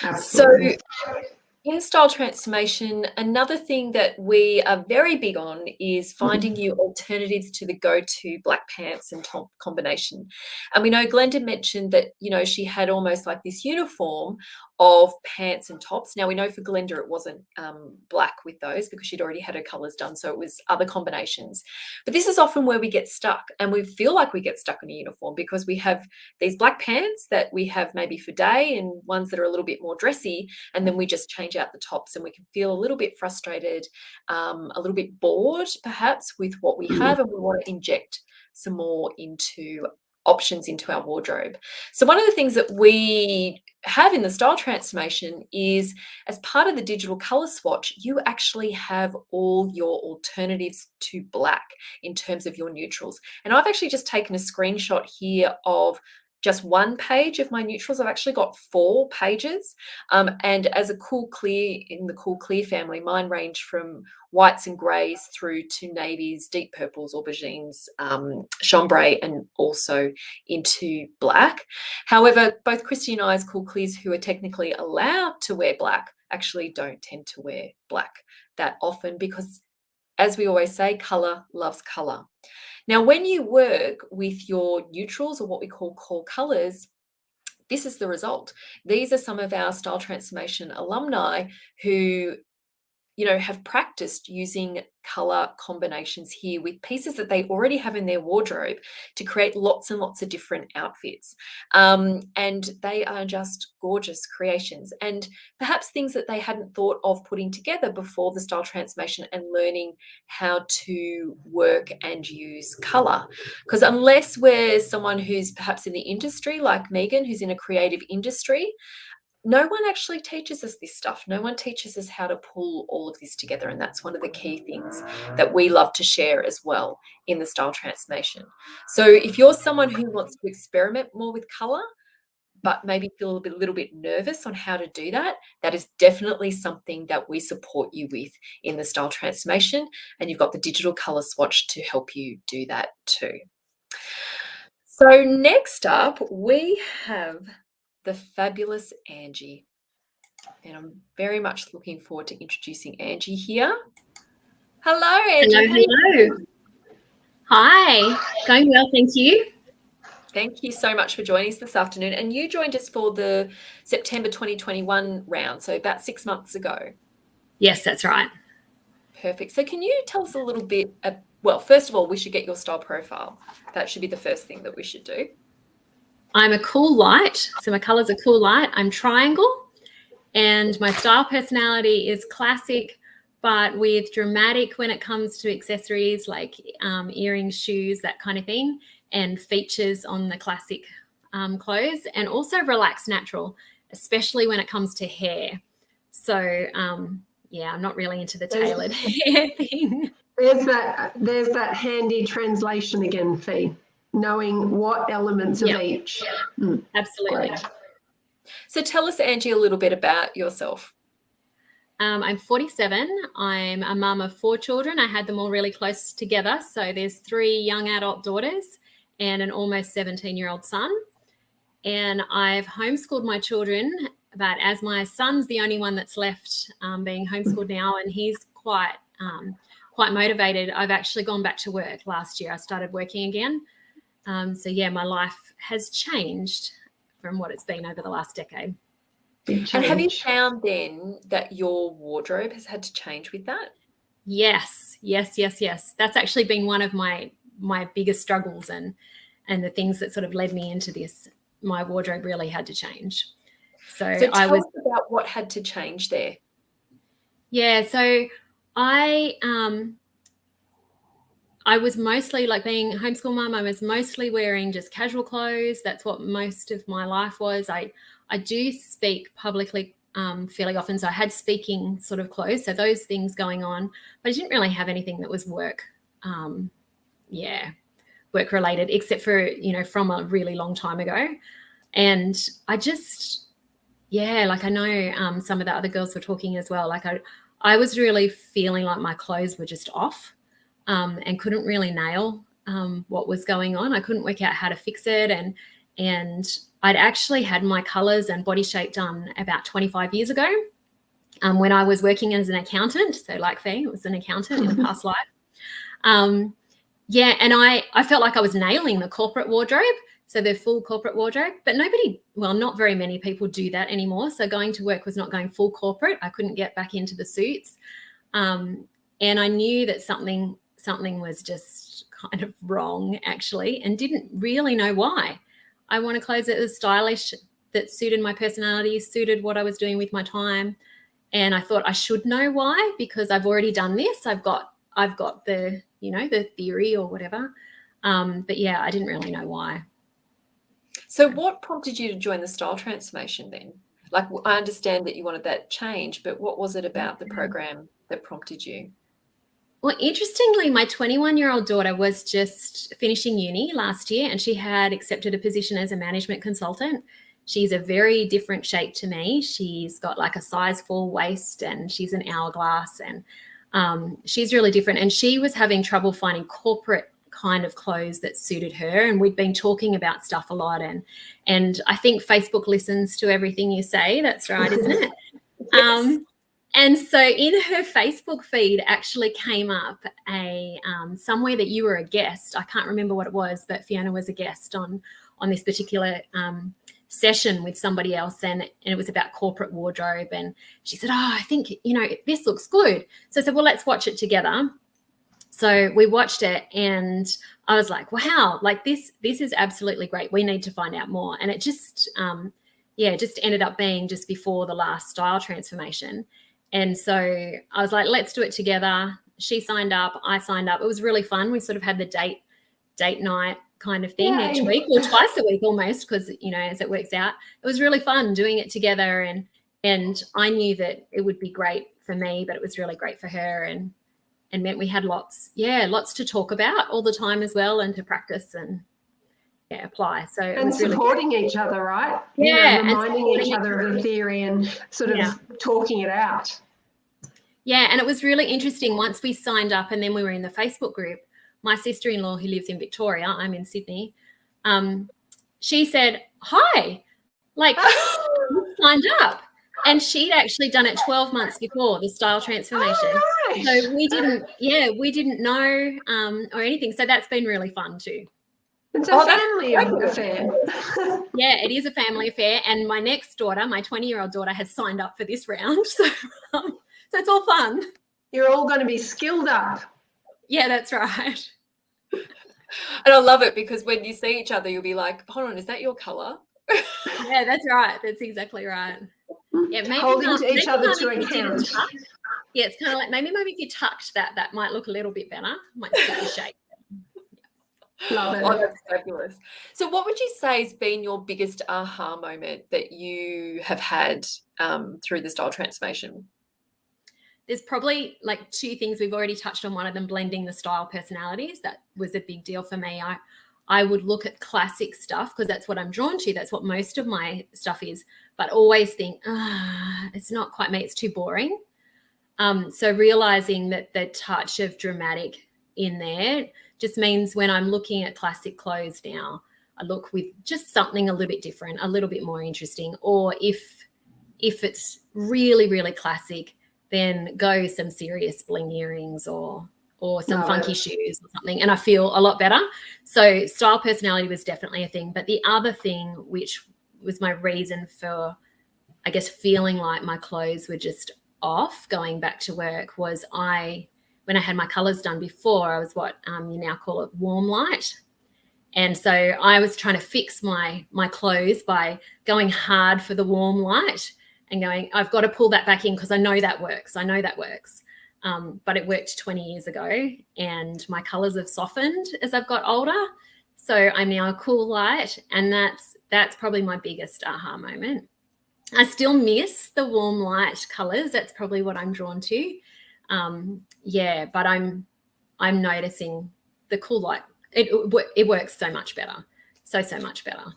Absolutely. So in style transformation, another thing that we are very big on is finding you alternatives to the go-to black pants and top combination. And we know Glenda mentioned that, she had almost like this uniform of pants and tops. Now we know for Glenda it wasn't black with those because she'd already had her colours done, so it was other combinations. But this is often where we get stuck, and we feel like we get stuck in a uniform because we have these black pants that we have maybe for day and ones that are a little bit more dressy, and then we just change out the tops, and we can feel a little bit frustrated, a little bit bored perhaps with what we have, and we want to inject some more options into our wardrobe. So one of the things that we have in the style transformation is, as part of the digital color swatch, you actually have all your alternatives to black in terms of your neutrals. And I've actually just taken a screenshot here of just one page of my neutrals. I've actually got 4 pages. And as a cool clear, in the cool clear family, mine range from whites and greys through to navies, deep purples, aubergines, chambray, and also into black. However, both Christy and I's cool clears, who are technically allowed to wear black, actually don't tend to wear black that often because, as we always say, colour loves colour. Now, when you work with your neutrals, or what we call core colours, this is the result. These are some of our style transformation alumni who have practiced using color combinations here with pieces that they already have in their wardrobe to create lots and lots of different outfits. And they are just gorgeous creations, and perhaps things that they hadn't thought of putting together before the style transformation and learning how to work and use color. Because unless we're someone who's perhaps in the industry like Megan, who's in a creative industry, no one actually teaches us this stuff. No one teaches us how to pull all of this together. And that's one of the key things that we love to share as well in the style transformation. So if you're someone who wants to experiment more with color, but maybe feel a little bit nervous on how to do that, that is definitely something that we support you with in the style transformation. And you've got the digital color swatch to help you do that too. So next up, we have the fabulous Angie. And I'm very much looking forward to introducing Angie here. Hello, Angie. Hello. Hi. Going well, thank you. Thank you so much for joining us this afternoon. And you joined us for the September 2021 round, so about 6 months ago. Yes, that's right. Perfect. So can you tell us a little bit, well, first of all, we should get your style profile. That should be the first thing that we should do. I'm a cool light. So my colors are cool light. I'm triangle. And my style personality is classic, but with dramatic when it comes to accessories like earrings, shoes, that kind of thing, and features on the classic clothes, and also relaxed natural, especially when it comes to hair. So yeah, I'm not really into the tailored hair thing. There's that handy translation again, Fee, knowing what elements of each. Absolutely. Great. So tell us, Angie, a little bit about yourself. I'm 47. I'm a mum of 4 children. I had them all really close together. So there's 3 young adult daughters and an almost 17-year-old son. And I've homeschooled my children, but as my son's the only one that's left being homeschooled now, and he's quite motivated, I've actually gone back to work last year. I started working again. So yeah, my life has changed from what it's been over the last decade. And have you found then that your wardrobe has had to change with that? Yes. That's actually been one of my biggest struggles and the things that sort of led me into this. My wardrobe really had to change. So tell us about what had to change there. Yeah, so I was mostly, like, being a homeschool mum, I was mostly wearing just casual clothes. That's what most of my life was. I do speak publicly fairly often, so I had speaking sort of clothes, so those things going on, but I didn't really have anything that was work related, except for, from a really long time ago. And I just, like, I know some of the other girls were talking as well. Like, I was really feeling like my clothes were just off and couldn't really nail what was going on. I couldn't work out how to fix it. And I'd actually had my colors and body shape done about 25 years ago when I was working as an accountant. So like Fee, I was an accountant in a past life. And I felt like I was nailing the corporate wardrobe, so the full corporate wardrobe, but not very many people do that anymore. So going to work was not going full corporate. I couldn't get back into the suits. And I knew that something was just kind of wrong, actually, and didn't really know why. I wanted clothes that was stylish, that suited my personality, suited what I was doing with my time. And I thought I should know why, because I've already done this. I've got the, the theory or whatever. But yeah, I didn't really know why. So what prompted you to join the style transformation then? Like, I understand that you wanted that change, but what was it about the program that prompted you? Well, interestingly, my 21-year-old daughter was just finishing uni last year, and she had accepted a position as a management consultant. She's a very different shape to me. She's got like a size 4 waist, and she's an hourglass, and she's really different. And she was having trouble finding corporate kind of clothes that suited her. And we'd been talking about stuff a lot. And I think Facebook listens to everything you say. That's right, isn't it? Yes. And so in her Facebook feed actually came up somewhere that you were a guest. I can't remember what it was, but Fiona was a guest on this particular session with somebody else, and it was about corporate wardrobe. And she said, I think, this looks good. So I said, well, let's watch it together. So we watched it, and I was like, wow, like this is absolutely great. We need to find out more. And it just, just ended up being just before the last style transformation. And so I was like, let's do it together. She signed up, I signed up. It was really fun. We sort of had the date date night kind of thing Yay. each week, or twice a week almost, because, you know, as it works out, it was really fun doing it together. And I knew that it would be great for me, but it was really great for her, and meant we had lots to talk about all the time as well, and to practice and apply. So it and was really supporting each other, right? Yeah, you know, reminding each other of the theory and sort of talking it out. Yeah, and it was really interesting once we signed up, and then we were in the Facebook group. My sister-in-law, who lives in Victoria, I'm in Sydney, she said, "Hi, like you signed up." And she'd actually done it 12 months before, the style transformation. Oh, right. So we didn't know or anything. So that's been really fun too. It's a family affair. Yeah, it is a family affair. And my next daughter, my 20-year-old daughter, has signed up for this round. So it's all fun. You're all going to be skilled up. Yeah, that's right. And I love it, because when you see each other, you'll be like, hold on, is that your colour? Yeah, that's right. That's exactly right. Yeah, maybe holding each other to account. Yeah, it's kind of like maybe if you tucked that might look a little bit better. Might suit your shape. Love it. Oh, that's fabulous. So what would you say has been your biggest aha moment that you have had through the style transformation? There's probably like two things. We've already touched on one of them, blending the style personalities. That was a big deal for me. I would look at classic stuff because that's what I'm drawn to. That's what most of my stuff is, but always think, it's not quite me. It's too boring. So realizing that the touch of dramatic in there just means when I'm looking at classic clothes now, I look with just something a little bit different, a little bit more interesting. Or if it's really, really classic, then go some serious bling earrings or some funky shoes or something, and I feel a lot better. So style personality was definitely a thing. But the other thing, which was my reason for, I guess, feeling like my clothes were just off going back to work, was when I had my colours done before, I was what you now call it warm light. And so I was trying to fix my clothes by going hard for the warm light and going, I've got to pull that back in because I know that works. But it worked 20 years ago, and my colours have softened as I've got older. So I'm now a cool light, and that's probably my biggest aha moment. I still miss the warm light colours. That's probably what I'm drawn to. But I'm noticing the cool light. It works so much better. So much better.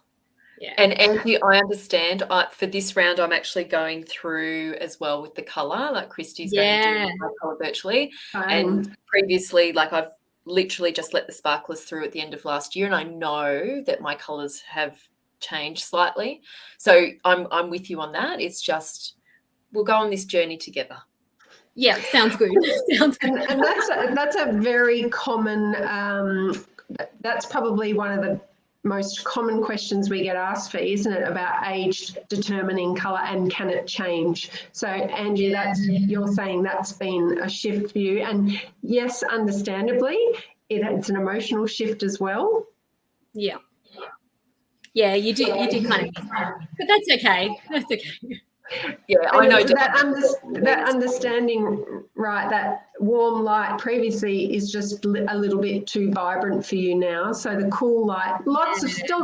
Yeah. And Angie, I understand. For this round, I'm actually going through as well with the colour. Like Christy's going to do my colour virtually. And previously, like I've literally just let the sparklers through at the end of last year, and I know that my colours have changed slightly. So I'm with you on that. It's just we'll go on this journey together. Yeah, sounds good. Sounds good. And that's a very common. That's probably one of the most common questions we get asked for, isn't it, about age determining colour and can it change? So Angie, you're saying that's been a shift for you, and yes, understandably, it's an emotional shift as well. Yeah, you do kind of, but that's okay. That's okay. Yeah, I know that understanding, right? That warm light previously is just a little bit too vibrant for you now. So the cool light,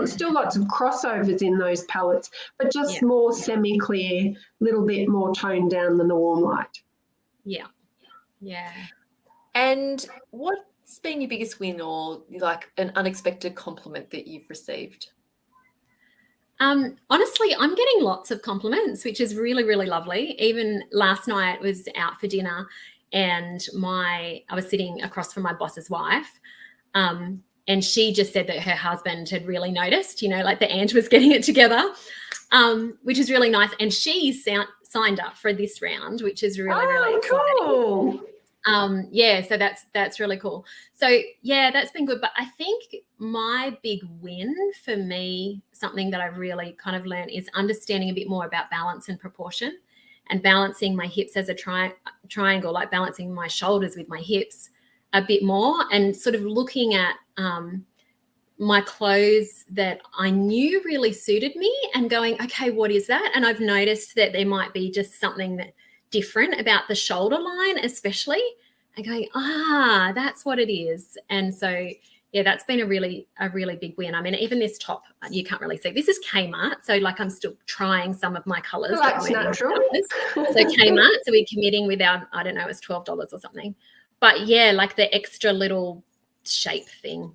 still lots of crossovers in those palettes, but just more semi-clear, little bit more toned down than the warm light. Yeah. And what's been your biggest win, or like an unexpected compliment that you've received? Honestly, I'm getting lots of compliments, which is really, really lovely. Even last night was out for dinner, and I was sitting across from my boss's wife, and she just said that her husband had really noticed, like the Ange was getting it together, which is really nice. And she signed up for this round, which is really, really cool. So that's really cool. So that's been good. But I think my big win for me, something that I've really kind of learned, is understanding a bit more about balance and proportion, and balancing my hips as a triangle, like balancing my shoulders with my hips a bit more, and sort of looking at my clothes that I knew really suited me and going, okay, what is that? And I've noticed that there might be just something that different about the shoulder line, especially, and going, that's what it is. And so yeah, that's been a really big win. I mean, even this top, you can't really see. This is Kmart, so like I'm still trying some of my colours. Well, that's natural. So Kmart, so we're committing with our, I don't know, it's $12 or something. But yeah, like the extra little shape thing.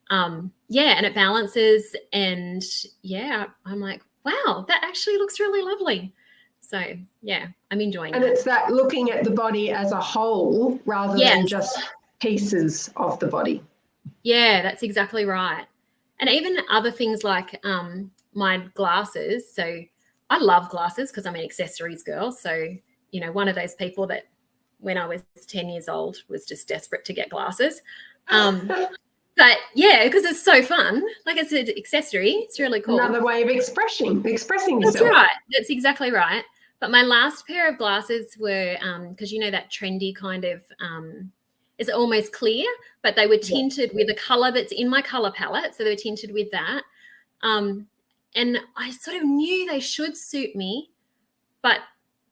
Yeah, and it balances, and yeah, I'm like, wow, that actually looks really lovely. So yeah, I'm enjoying And it. it's that looking at the body as a whole rather than just pieces of the body. Yeah, that's exactly right. And even other things like my glasses. So I love glasses because I'm an accessories girl. So, you know, one of those people that when I was 10 years old was just desperate to get glasses. But yeah, because it's so fun. Like it's an accessory. It's really cool. Another way of expressing yourself. That's right. That's exactly right. But my last pair of glasses were, because you know that trendy kind of, it's almost clear, but they were tinted with a color that's in my color palette. So they were tinted with that. And I sort of knew they should suit me, but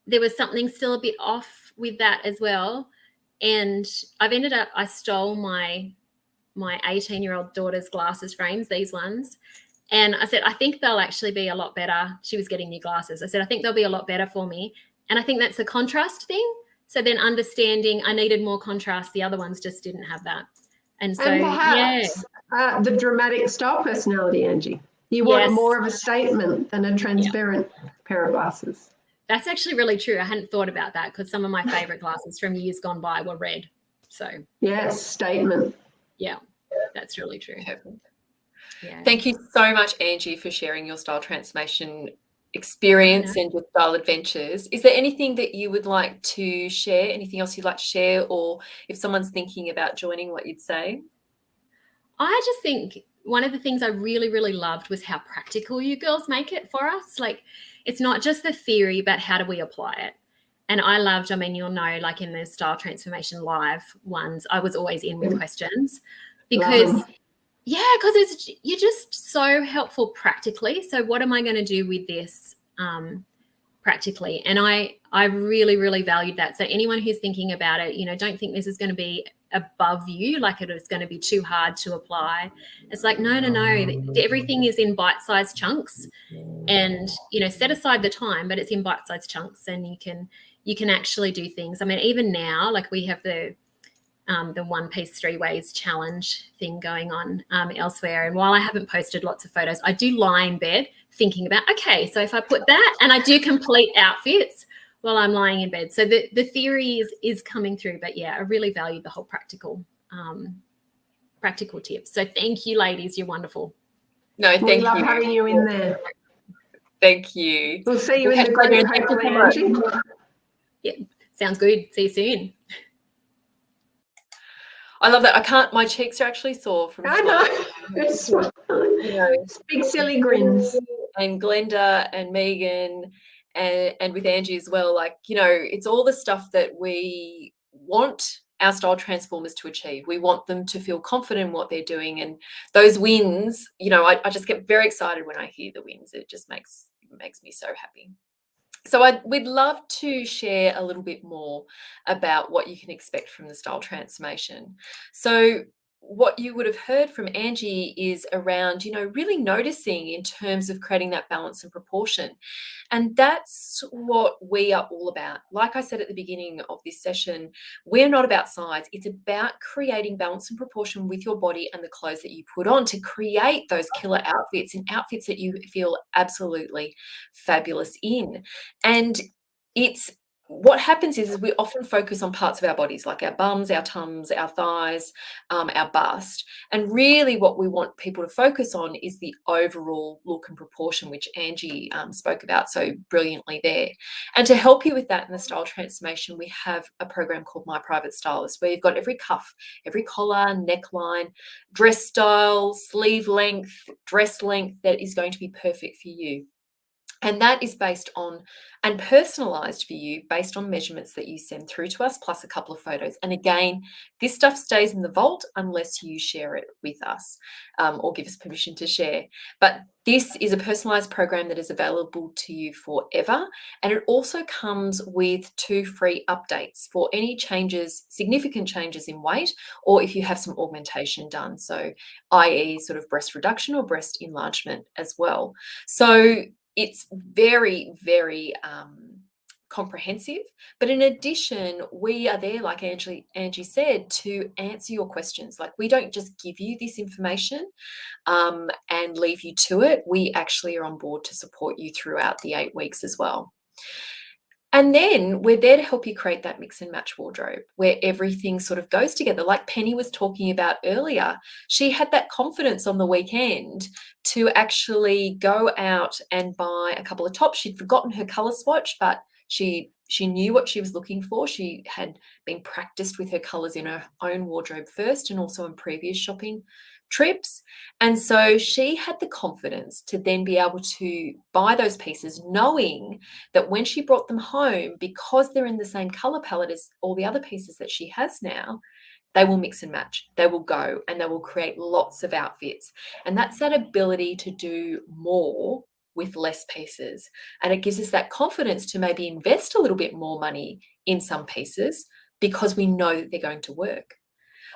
there was something still a bit off with that as well. And I stole my 18-year-old daughter's glasses frames, these ones. And I said, I think they'll actually be a lot better. She was getting new glasses. I said, I think they'll be a lot better for me. And I think that's the contrast thing. So then understanding I needed more contrast. The other ones just didn't have that. And so, perhaps, the dramatic style personality, Angie. You want more of a statement than a transparent pair of glasses. That's actually really true. I hadn't thought about that because some of my favorite glasses from years gone by were red. So yes, statement. Yeah, that's really true. Yeah. Thank you so much, Angie, for sharing your style transformation experience and your style adventures. Is there anything that you would like to share? Anything else you'd like to share? Or if someone's thinking about joining, what you'd say? I just think one of the things I really, really loved was how practical you girls make it for us. Like, it's not just the theory, but how do we apply it? And I loved, I mean, you'll know, like in the Style Transformation Live ones, I was always in with questions because, because you're just so helpful practically. So what am I going to do with this practically? And I really, really valued that. So anyone who's thinking about it, you know, don't think this is going to be above you, like it is going to be too hard to apply. It's like, no. Everything is in bite-sized chunks, and, you know, set aside the time, but it's in bite-sized chunks, and you can actually do things. I mean, even now, like we have the One Piece 3 Ways challenge thing going on elsewhere. And while I haven't posted lots of photos, I do lie in bed thinking about, okay, so if I put that, and I do complete outfits while I'm lying in bed. So the theory is coming through, but yeah, I really valued the whole practical tips. So thank you, ladies. You're wonderful. No, thank you. We love having you in there. Thank you. We'll see you in the group, hopefully, Angie. Yeah, sounds good. See you soon. I love that. My cheeks are actually sore from smiling. You know, big silly grins. And Glenda and Megan and with Angie as well, like, you know, it's all the stuff that we want our style transformers to achieve. We want them to feel confident in what they're doing, and those wins, you know, I just get very excited when I hear the wins. It just makes me so happy. So we'd love to share a little bit more about what you can expect from the style transformation. So what you would have heard from Angie is around, you know, really noticing in terms of creating that balance and proportion. And that's what we are all about. Like I said at the beginning of this session, we're not about size. It's about creating balance and proportion with your body and the clothes that you put on to create those killer outfits and outfits that you feel absolutely fabulous in. And what happens is we often focus on parts of our bodies, like our bums, our tums, our thighs, our bust. And really what we want people to focus on is the overall look and proportion, which Angie spoke about so brilliantly there. And to help you with that in the style transformation, we have a program called My Private Stylist, where you've got every cuff, every collar, neckline, dress style, sleeve length, dress length that is going to be perfect for you. And that is based on and personalized for you based on measurements that you send through to us, plus a couple of photos. And again, this stuff stays in the vault unless you share it with us or give us permission to share. But this is a personalized program that is available to you forever. And it also comes with 2 free updates for any changes, significant changes in weight, or if you have some augmentation done. So, i.e., sort of breast reduction or breast enlargement as well. So, it's very, very comprehensive. But in addition, we are there, like Angie said, to answer your questions. Like, we don't just give you this information and leave you to it. We actually are on board to support you throughout the 8 weeks as well. And then we're there to help you create that mix and match wardrobe where everything sort of goes together. Like Penny was talking about earlier, she had that confidence on the weekend to actually go out and buy a couple of tops. She'd forgotten her color swatch, but she knew what she was looking for. She had been practiced with her colors in her own wardrobe first and also in previous shopping trips. And so she had the confidence to then be able to buy those pieces, knowing that when she brought them home, because they're in the same color palette as all the other pieces that she has now, they will mix and match. They will go and they will create lots of outfits. And that's that ability to do more with less pieces. And it gives us that confidence to maybe invest a little bit more money in some pieces because we know that they're going to work.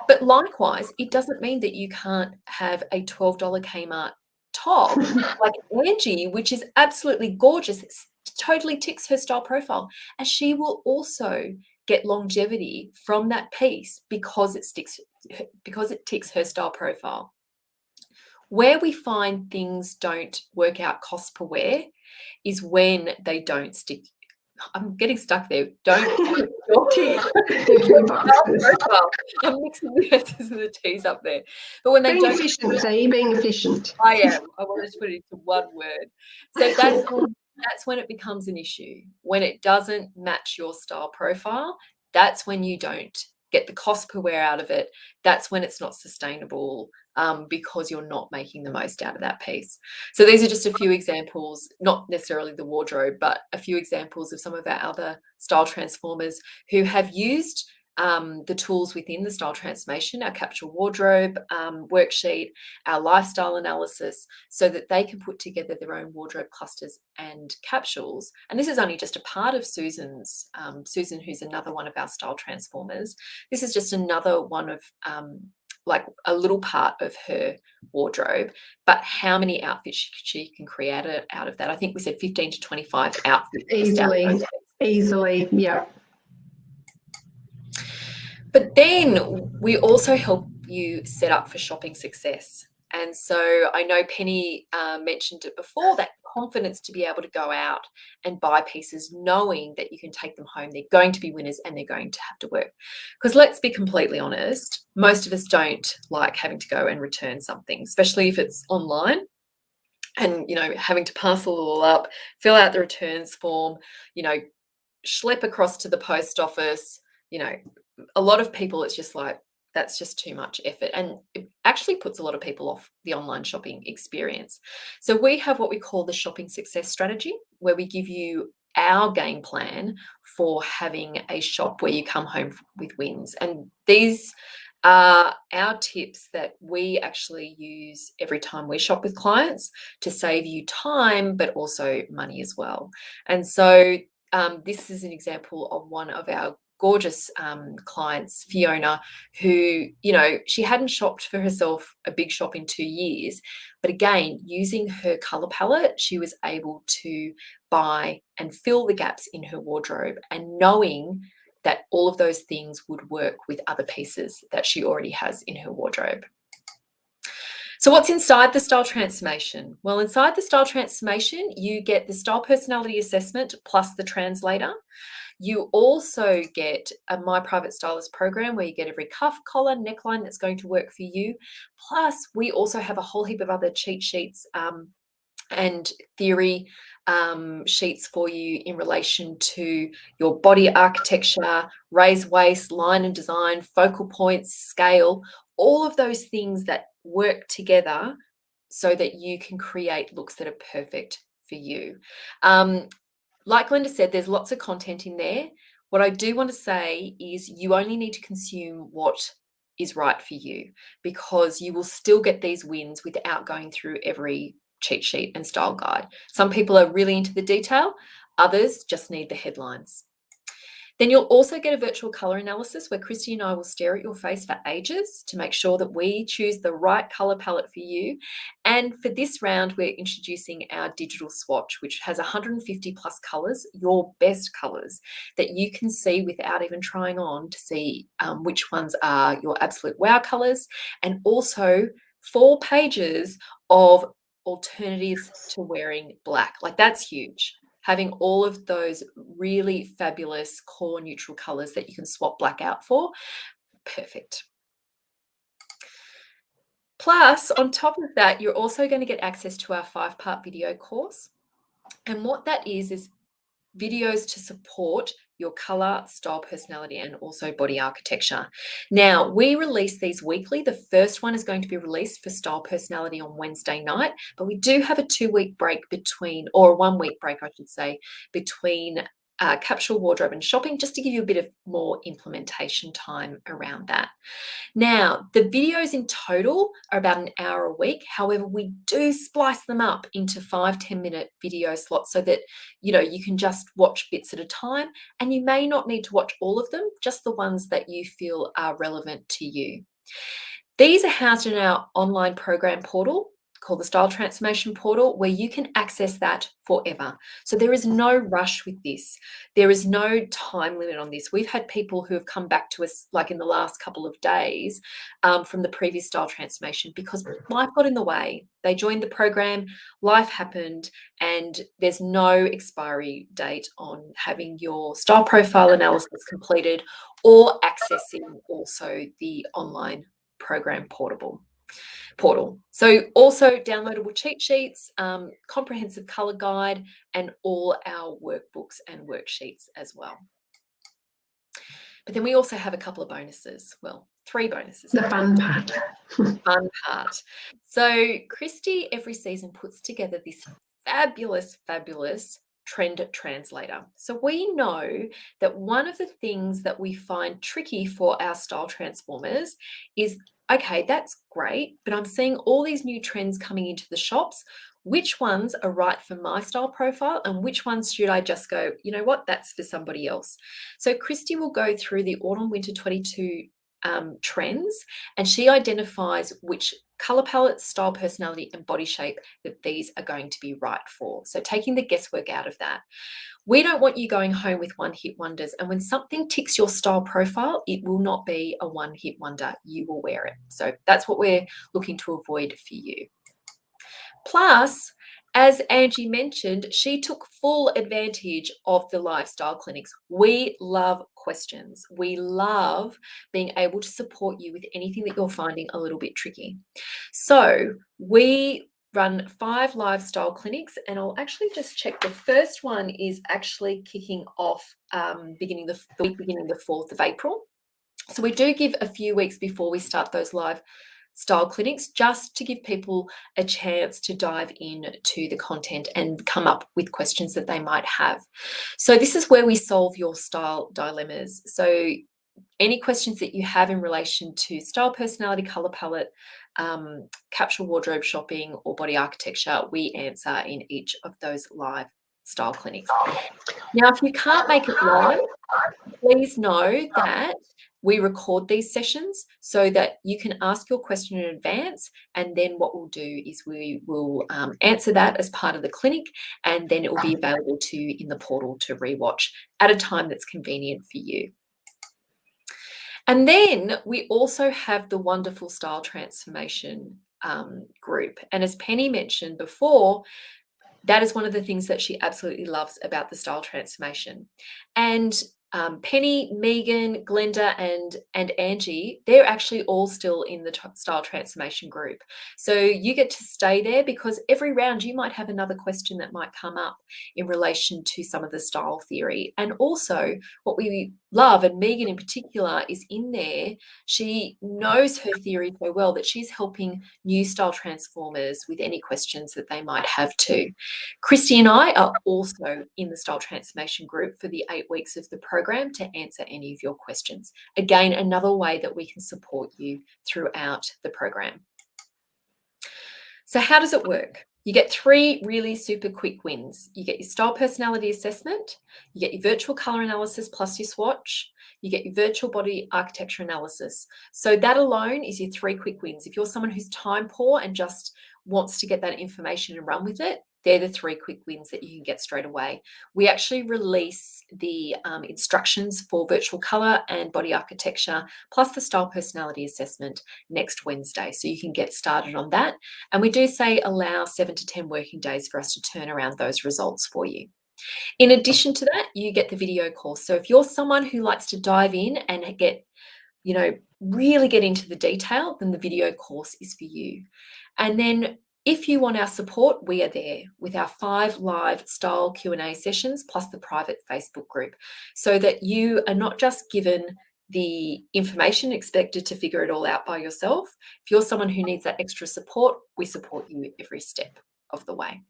But likewise, it doesn't mean that you can't have a $12 Kmart top like Angie, which is absolutely gorgeous. It totally ticks her style profile. And she will also get longevity from that piece because it ticks her style profile. Where we find things don't work out cost per wear is when they don't stick. I'm getting stuck there. Don't I'm mixing the S's and the T's up there. But when they being don't, efficient, see, being efficient. I am. I wanted to put it into one word. So that's when it becomes an issue. When it doesn't match your style profile, that's when you don't get the cost per wear out of it. That's when it's not sustainable because you're not making the most out of that piece. So these are just a few examples, not necessarily the wardrobe, but a few examples of some of our other style transformers who have used the tools within the style transformation, our capsule wardrobe worksheet, our lifestyle analysis, so that they can put together their own wardrobe clusters and capsules. And this is only just a part of Susan's, Susan, who's another one of our style transformers. This is just another one of like a little part of her wardrobe, but how many outfits she can create out of that. I think we said 15 to 25 outfits. Easily, yeah. But then we also help you set up for shopping success. And so I know Penny mentioned it before, that confidence to be able to go out and buy pieces knowing that you can take them home. They're going to be winners and they're going to have to work. Because let's be completely honest, most of us don't like having to go and return something, especially if it's online. And, you know, having to parcel it all up, fill out the returns form, you know, schlep across to the post office, you know, a lot of people, it's just like, that's just too much effort. And it actually puts a lot of people off the online shopping experience. So we have what we call the shopping success strategy, where we give you our game plan for having a shop where you come home with wins. And these are our tips that we actually use every time we shop with clients to save you time, but also money as well. And so this is an example of one of our gorgeous clients, Fiona, who, you know, she hadn't shopped for herself a big shop in 2 years. But again, using her color palette, she was able to buy and fill the gaps in her wardrobe, and knowing that all of those things would work with other pieces that she already has in her wardrobe. So what's inside the style transformation? Well, inside the style transformation, you get the style personality assessment plus the translator. You also get a My Private Stylist program where you get every cuff, collar, neckline that's going to work for you. Plus, we also have a whole heap of other cheat sheets and theory sheets for you in relation to your body architecture, raise waist, line and design, focal points, scale, all of those things that work together so that you can create looks that are perfect for you. Like Linda said, there's lots of content in there. What I do want to say is you only need to consume what is right for you, because you will still get these wins without going through every cheat sheet and style guide. Some people are really into the detail, others just need the headlines. Then you'll also get a virtual color analysis where Christy and I will stare at your face for ages to make sure that we choose the right color palette for you. And for this round, we're introducing our digital swatch, which has 150 plus colors, your best colors that you can see without even trying on, to see which ones are your absolute wow colors, and also 4 pages of alternatives to wearing black. Like, that's huge. Having all of those really fabulous core neutral colors that you can swap black out for, perfect. Plus, on top of that, you're also going to get access to our 5-part video course. And what that is videos to support your color, style, personality, and also body architecture. Now, we release these weekly. The first one is going to be released for style, personality on Wednesday night, but we do have a 2-week break between, or a 1-week break, I should say, between capsule, wardrobe, and shopping, just to give you a bit of more implementation time around that. Now, the videos in total are about an hour a week. However, we do splice them up into 5-10 minute video slots so that, you know, you can just watch bits at a time, and you may not need to watch all of them, just the ones that you feel are relevant to you. These are housed in our online program portal called the Style Transformation Portal, where you can access that forever. So there is no rush with this. There is no time limit on this. We've had people who have come back to us, like in the last couple of days, from the previous Style Transformation, because life got in the way. They joined the program, life happened, and there's no expiry date on having your style profile analysis completed or accessing also the online program portal. So also downloadable cheat sheets, comprehensive color guide, and all our workbooks and worksheets as well. But then we also have a couple of bonuses. Well, 3 bonuses. The fun part. Fun part. So Christy every season puts together this fabulous trend translator. So we know that one of the things that we find tricky for our style transformers is, okay, that's great, but I'm seeing all these new trends coming into the shops. Which ones are right for my style profile, and which ones should I just go, you know what, that's for somebody else? So Christy will go through the autumn winter 22 trends, and she identifies which color palette, style, personality, and body shape that these are going to be right for. So taking the guesswork out of that. We don't want you going home with one-hit wonders, and when something ticks your style profile, it will not be a one-hit wonder. You will wear it. So that's what we're looking to avoid for you. Plus, as Angie mentioned, she took full advantage of the lifestyle clinics. We love questions. We love being able to support you with anything that you're finding a little bit tricky. So we run 5 lifestyle clinics, and I'll actually just check. The first one is actually kicking off beginning the 4th of April. So we do give a few weeks before we start those live style clinics, just to give people a chance to dive in to the content and come up with questions that they might have. So this is where we solve your style dilemmas. So any questions that you have in relation to style, personality, color palette, capsule, wardrobe, shopping, or body architecture, we answer in each of those live style clinics. Now, if you can't make it live, please know that we record these sessions so that you can ask your question in advance, and then what we'll do is we will answer that as part of the clinic, and then it will be available to you in the portal to rewatch at a time that's convenient for you. And then we also have the wonderful Style Transformation group. And as Penny mentioned before, that is one of the things that she absolutely loves about the Style Transformation. And Penny, Megan, Glenda, and Angie, they're actually all still in the style transformation group. So you get to stay there because every round you might have another question that might come up in relation to some of the style theory. And also what we love, and Megan in particular is in there, she knows her theory so well that she's helping new style transformers with any questions that they might have too. Christy and I are also in the style transformation group for the 8 weeks of the program to answer any of your questions. Again, another way that we can support you throughout the program. So how does it work? You get 3 really super quick wins. You get your style personality assessment, you get your virtual color analysis plus your swatch, you get your virtual body architecture analysis. So that alone is your 3 quick wins. If you're someone who's time poor and just wants to get that information and run with it, they're the 3 quick wins that you can get straight away. We actually release the instructions for virtual color and body architecture, plus the style personality assessment next Wednesday. So you can get started on that. And we do say allow 7 to 10 working days for us to turn around those results for you. In addition to that, you get the video course. So if you're someone who likes to dive in and get, really get into the detail, then the video course is for you. And then if you want our support, we are there with our 5 live style Q&A sessions plus the private Facebook group, so that you are not just given the information expected to figure it all out by yourself. If you're someone who needs that extra support, we support you every step of the way.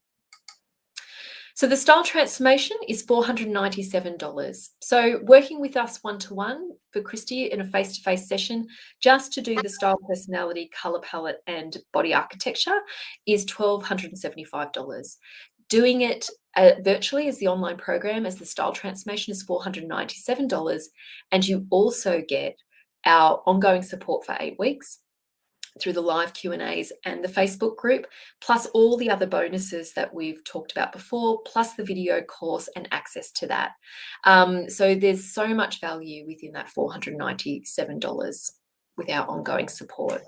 So the style transformation is $497. So working with us one-to-one for Christy in a face-to-face session just to do the style personality, color palette and body architecture is $1,275. Doing it virtually as the online program as the style transformation is $497. And you also get our ongoing support for 8 weeks through the live Q&As and the Facebook group, plus all the other bonuses that we've talked about before, plus the video course and access to that. So there's so much value within that $497 with our ongoing support.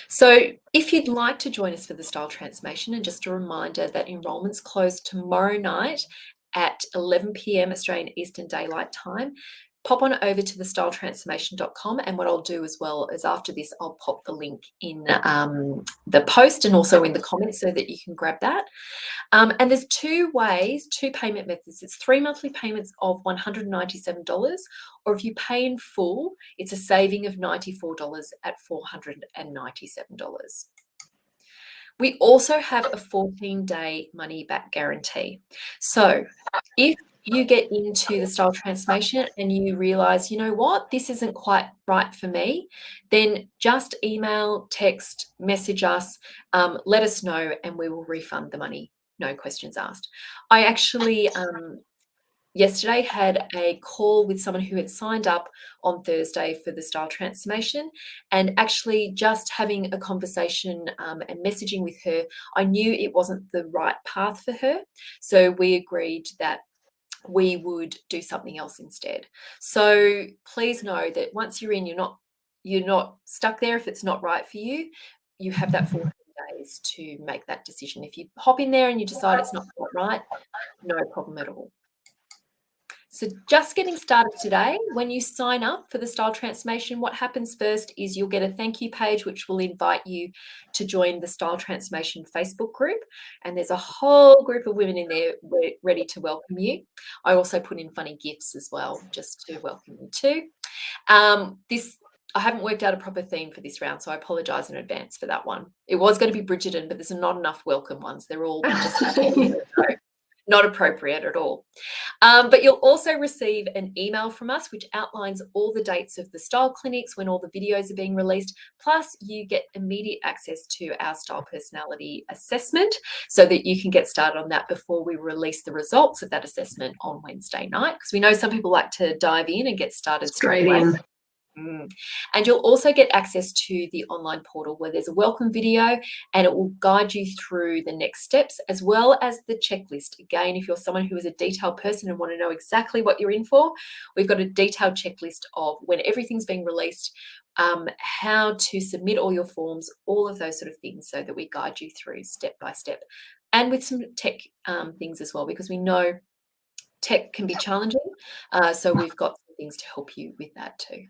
So if you'd like to join us for the style transformation, and just a reminder that enrollments close tomorrow night at 11 p.m. Australian Eastern Daylight Time, pop on over to thestyletransformation.com, and what I'll do as well is after this, I'll pop the link in the post and also in the comments so that you can grab that. And there's 2 payment methods. It's 3 monthly payments of $197, or if you pay in full, it's a saving of $94 at $497. We also have a 14-day money-back guarantee. So if you get into the style transformation and you realize, you know what, this isn't quite right for me, then just email, text, message us, let us know, and we will refund the money. No questions asked. I actually yesterday had a call with someone who had signed up on Thursday for the style transformation, and actually just having a conversation and messaging with her, I knew it wasn't the right path for her. So we agreed that we would do something else instead. So please know that once you're in, you're not stuck there. If it's not right for you, you have that 14 days to make that decision. If you hop in there and you decide it's not quite right, no problem at all. So just getting started today, when you sign up for the style transformation, what happens first is you'll get a thank you page, which will invite you to join the style transformation Facebook group. And there's a whole group of women in there ready to welcome you. I also put in funny gifts as well, just to welcome you too. I haven't worked out a proper theme for this round, so I apologise in advance for that one. It was going to be Bridgerton, but there's not enough welcome ones. They're all just not appropriate at all. But you'll also receive an email from us which outlines all the dates of the style clinics, when all the videos are being released, plus you get immediate access to our style personality assessment so that you can get started on that before we release the results of that assessment on Wednesday night, because we know some people like to dive in and get started straight away. And you'll also get access to the online portal where there's a welcome video, and it will guide you through the next steps, as well as the checklist. Again, if you're someone who is a detailed person and want to know exactly what you're in for, we've got a detailed checklist of when everything's being released, how to submit all your forms, all of those sort of things, so that we guide you through step by step, and with some tech things as well, because we know tech can be challenging. So we've got some things to help you with that too.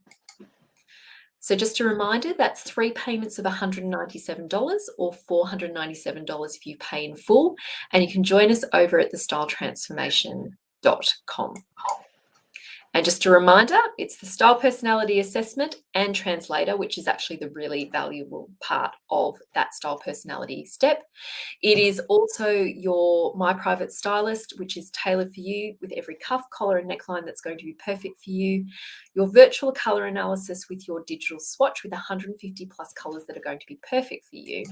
So just a reminder, that's 3 payments of $197 or $497 if you pay in full. And you can join us over at thestyletransformation.com. And just a reminder, it's the Style Personality Assessment and Translator, which is actually the really valuable part of that Style Personality step. It is also your My Private Stylist, which is tailored for you with every cuff, collar and neckline that's going to be perfect for you. Your virtual color analysis with your digital swatch with 150 plus colors that are going to be perfect for you.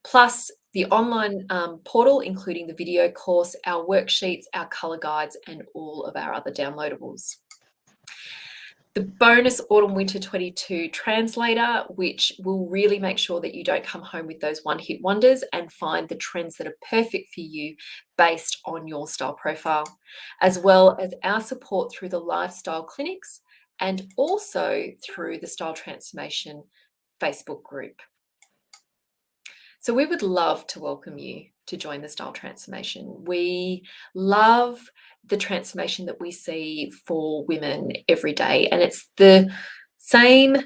Plus the online portal, including the video course, our worksheets, our color guides, and all of our other downloadables. The bonus Autumn Winter 22 Translator, which will really make sure that you don't come home with those one-hit wonders and find the trends that are perfect for you based on your style profile, as well as our support through the lifestyle clinics and also through the Style Transformation Facebook group. So we would love to welcome you to join the Style Transformation. We love the transformation that we see for women every day, and it's the same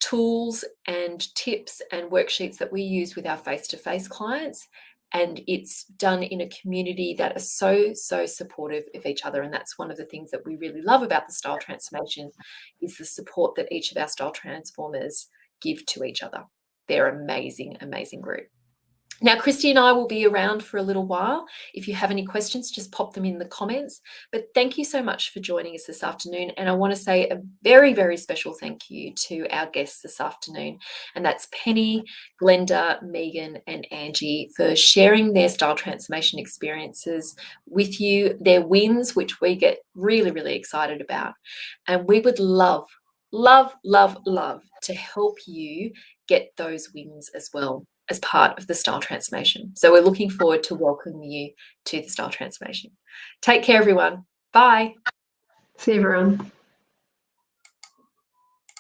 tools and tips and worksheets that we use with our face-to-face clients, and it's done in a community that is so supportive of each other. And that's one of the things that we really love about the Style Transformation, is the support that each of our style transformers give to each other. They're amazing group. Now, Christy and I will be around for a little while. If you have any questions, just pop them in the comments. But thank you so much for joining us this afternoon. And I want to say a very special thank you to our guests this afternoon. And that's Penny, Glenda, Megan, and Angie for sharing their style transformation experiences with you, their wins, which we get really excited about. And we would love to help you get those wins as well as part of the Style Transformation. So we're looking forward to welcoming you to the Style Transformation. Take care, everyone. Bye. See you, everyone.